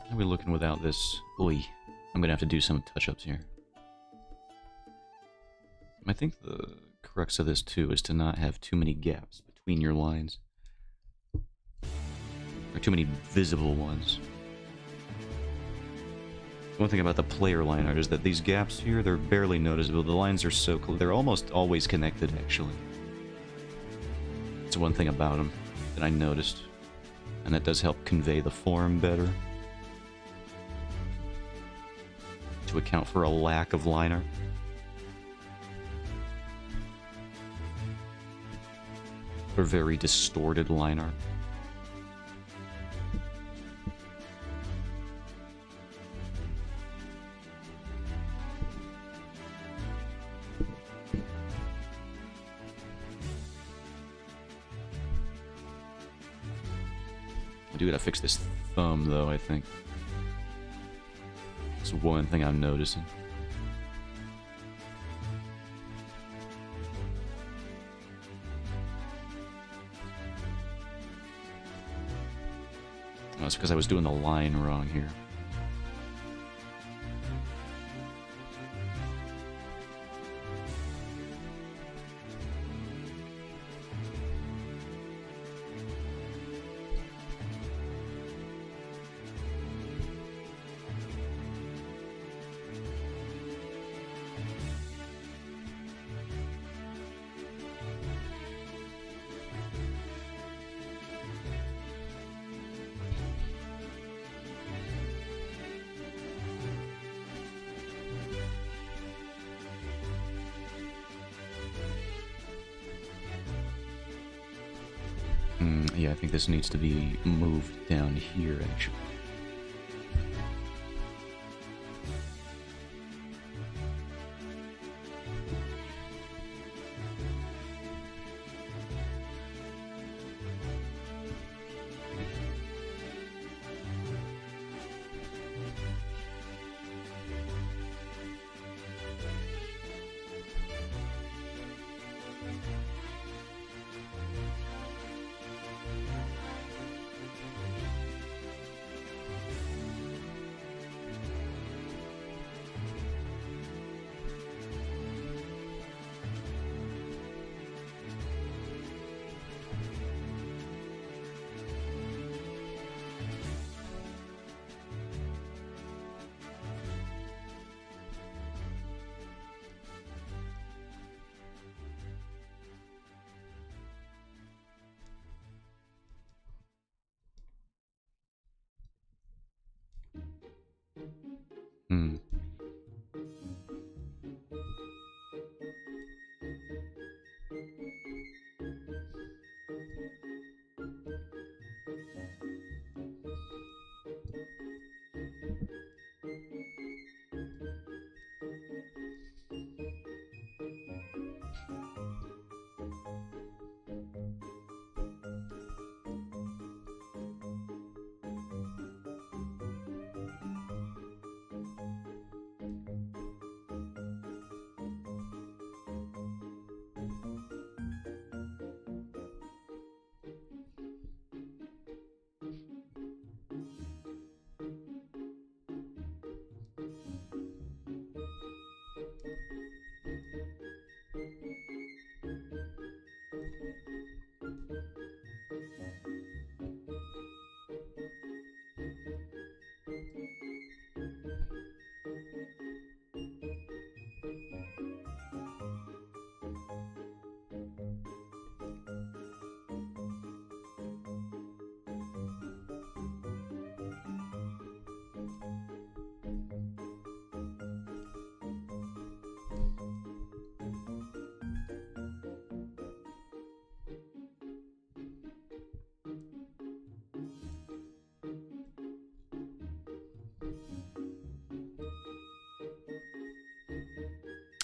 How are we looking without this? Oi. I'm gonna have to do some touch-ups here. I think the crux of this, too, is to not have too many gaps between your lines. Or too many visible ones. One thing about the player line art is that these gaps here, they're barely noticeable. The lines are so close. They're almost always connected, actually. It's one thing about them that I noticed. And that does help convey the form better. To account for a lack of line art. Or very distorted line art. I do gotta fix this thumb, though, I think. That's one thing I'm noticing. Oh, it's because I was doing the line wrong here. Yeah, I think this needs to be moved down here, actually. Hmm.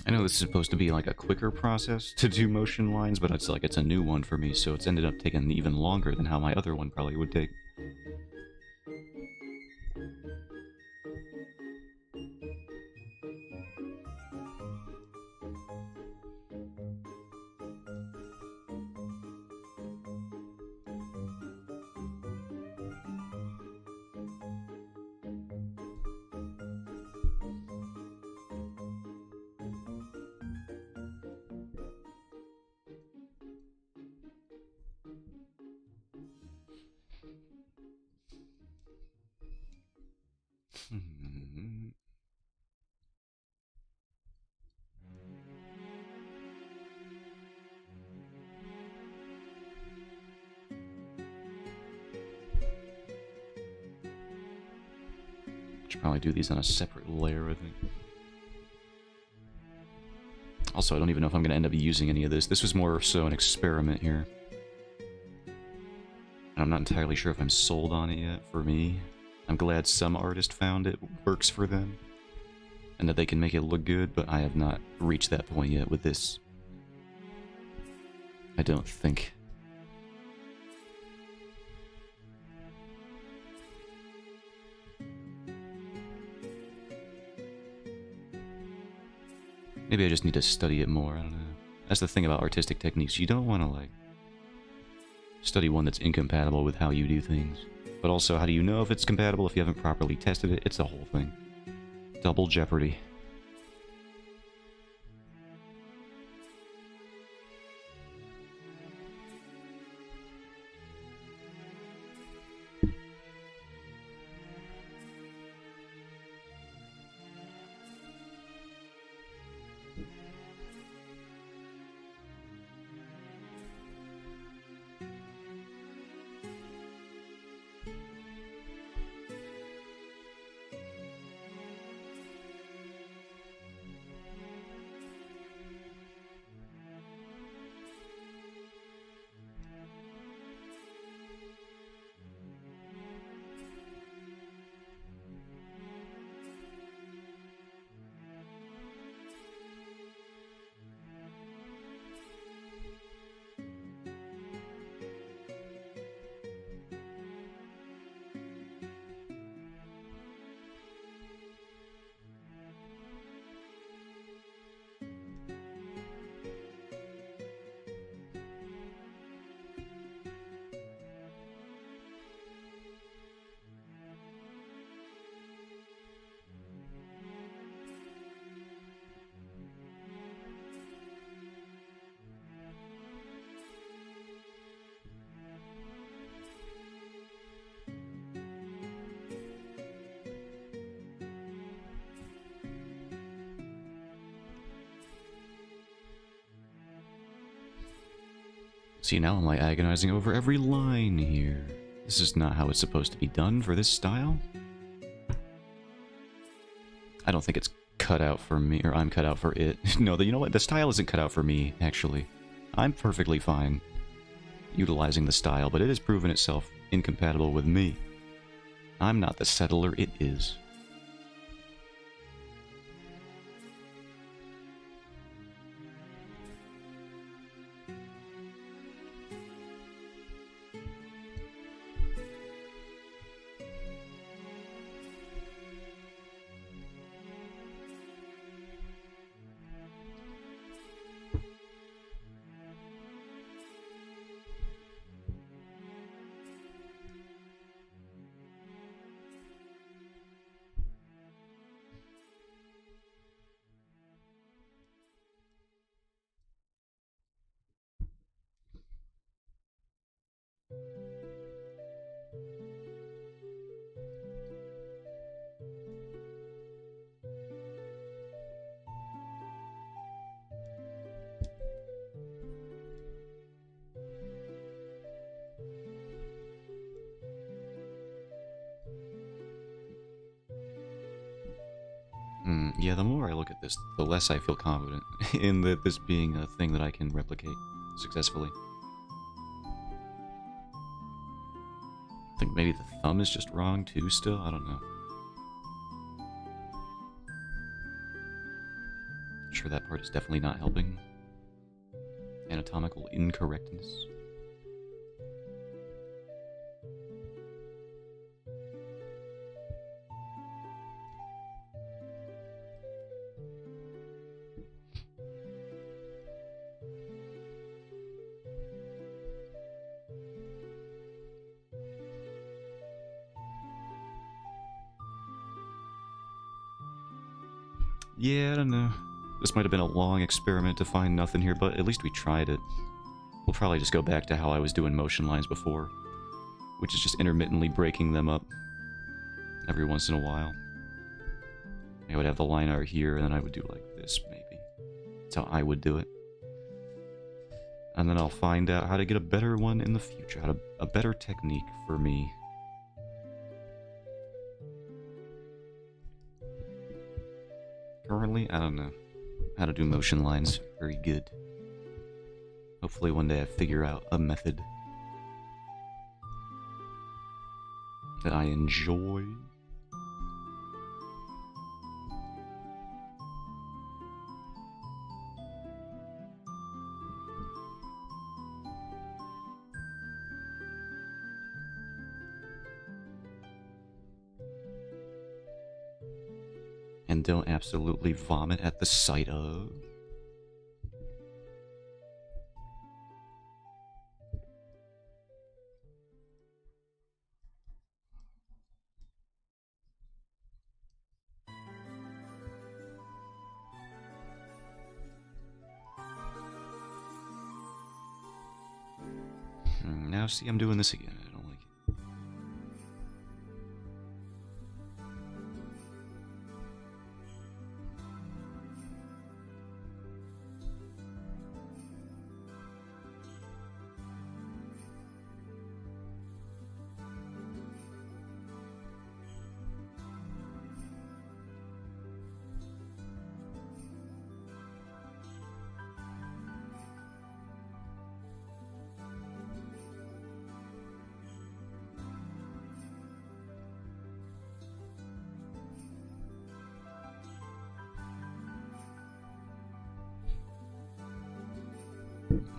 I know this is supposed to be like a quicker process to do motion lines, but it's like it's a new one for me, so it's ended up taking even longer than how my other one probably would take. Hmm. Should probably do these on a separate layer, I think. Also, I don't even know if I'm going to end up using any of this. This was more so an experiment here. And I'm not entirely sure if I'm sold on it yet, for me. I'm glad some artist found it works for them. And that they can make it look good, but I have not reached that point yet with this. I don't think. Maybe I just need to study it more, I don't know. That's the thing about artistic techniques. You don't want to, like, study one that's incompatible with how you do things. But also, how do you know if it's compatible if you haven't properly tested it? It's the whole thing. Double jeopardy. See, now I'm like agonizing over every line here. This is not how it's supposed to be done for this style. I don't think it's cut out for me, or I'm cut out for it. No, you know what? The style isn't cut out for me, actually. I'm perfectly fine utilizing the style, but it has proven itself incompatible with me. I'm not the settler, it is. Yeah, the more I look at this, the less I feel confident in this being a thing that I can replicate successfully. I think maybe the thumb is just wrong too still, I don't know. sure that part is definitely not helping. Anatomical incorrectness. Yeah, I don't know. This might have been a long experiment to find nothing here, but at least we tried it. We'll probably just go back to how I was doing motion lines before, which is just intermittently breaking them up every once in a while. I would have the line art here, and then I would do like this, maybe. That's how I would do it. And then I'll find out how to get a better one in the future, a better technique for me. Currently, I don't know how to do motion lines very good. Hopefully one day I figure out a method that I enjoy. And don't absolutely vomit at the sight of. Now see, I'm doing this again. I don't like it.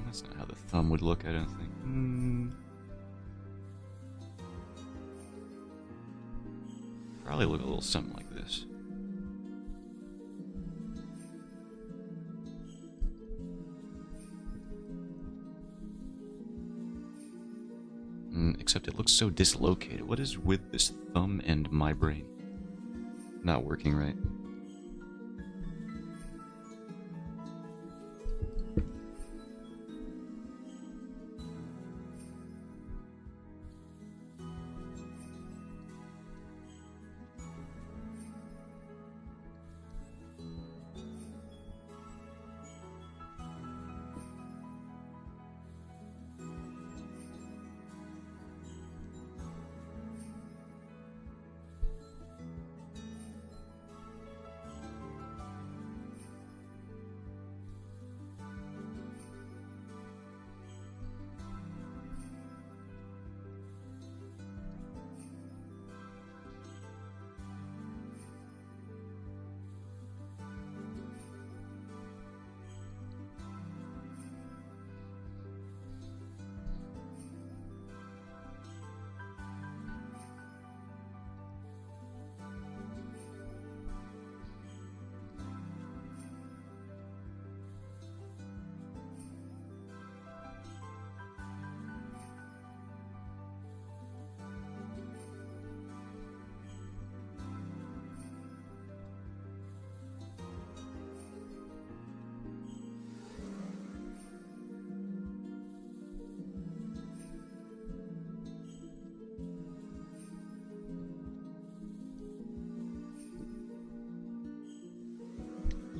That's not how the thumb would look, I don't think. Probably look a little something like this. Except it looks so dislocated. What is with this thumb and my brain? Not working right.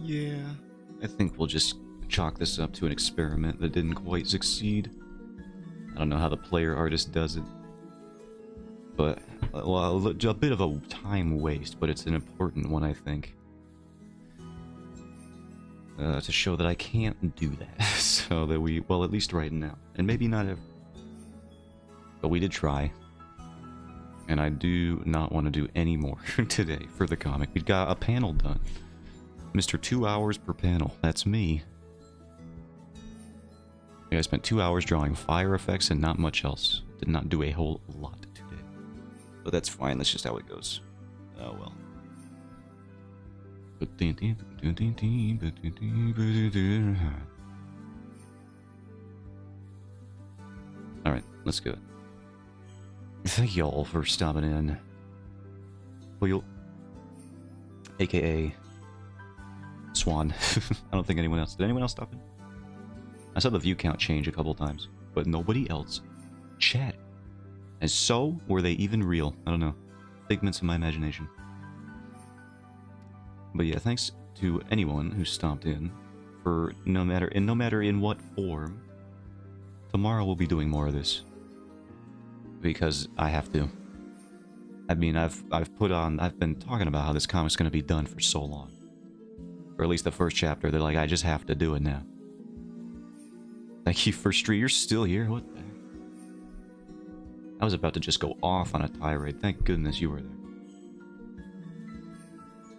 Yeah, I think we'll just chalk this up to an experiment that didn't quite succeed. I don't know how the player artist does it. But, well, a bit of a time waste, but it's an important one, I think. To show that I can't do that. So that we, well, at least right now. And maybe not ever. But we did try. And I do not want to do any more today for the comic. We got a panel done. Mr. 2 hours per panel. That's me. Yeah, I spent 2 hours drawing fire effects and not much else. Did not do a whole lot today. But that's fine, that's just how it goes. Oh well. Alright, let's go. Thank y'all for stopping in. Well, AKA Swan. I don't think anyone else. Did anyone else stop in? I saw the view count change a couple times, but nobody else chatted. And so, were they even real? I don't know. Figments of my imagination. But yeah, thanks to anyone who stopped in for no matter in what form. Tomorrow we'll be doing more of this because I have to. I mean, I've been talking about how this comic's gonna be done for so long, or at least the first chapter. They're like, I just have to do it now. Thank you for Street. You're still here. What the heck? I was about to just go off on a tirade. Thank goodness you were there.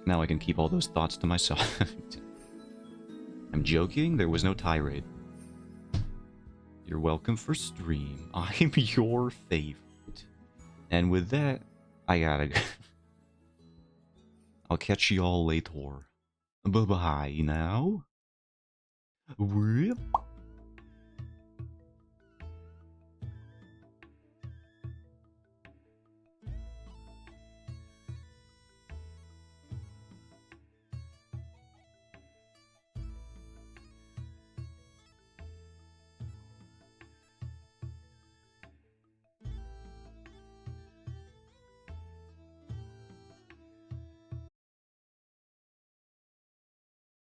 Now I can keep all those thoughts to myself. I'm joking. There was no tirade. You're welcome for stream. I'm your favorite. And with that, I gotta go. I'll catch y'all later. Bye-bye now. Rip.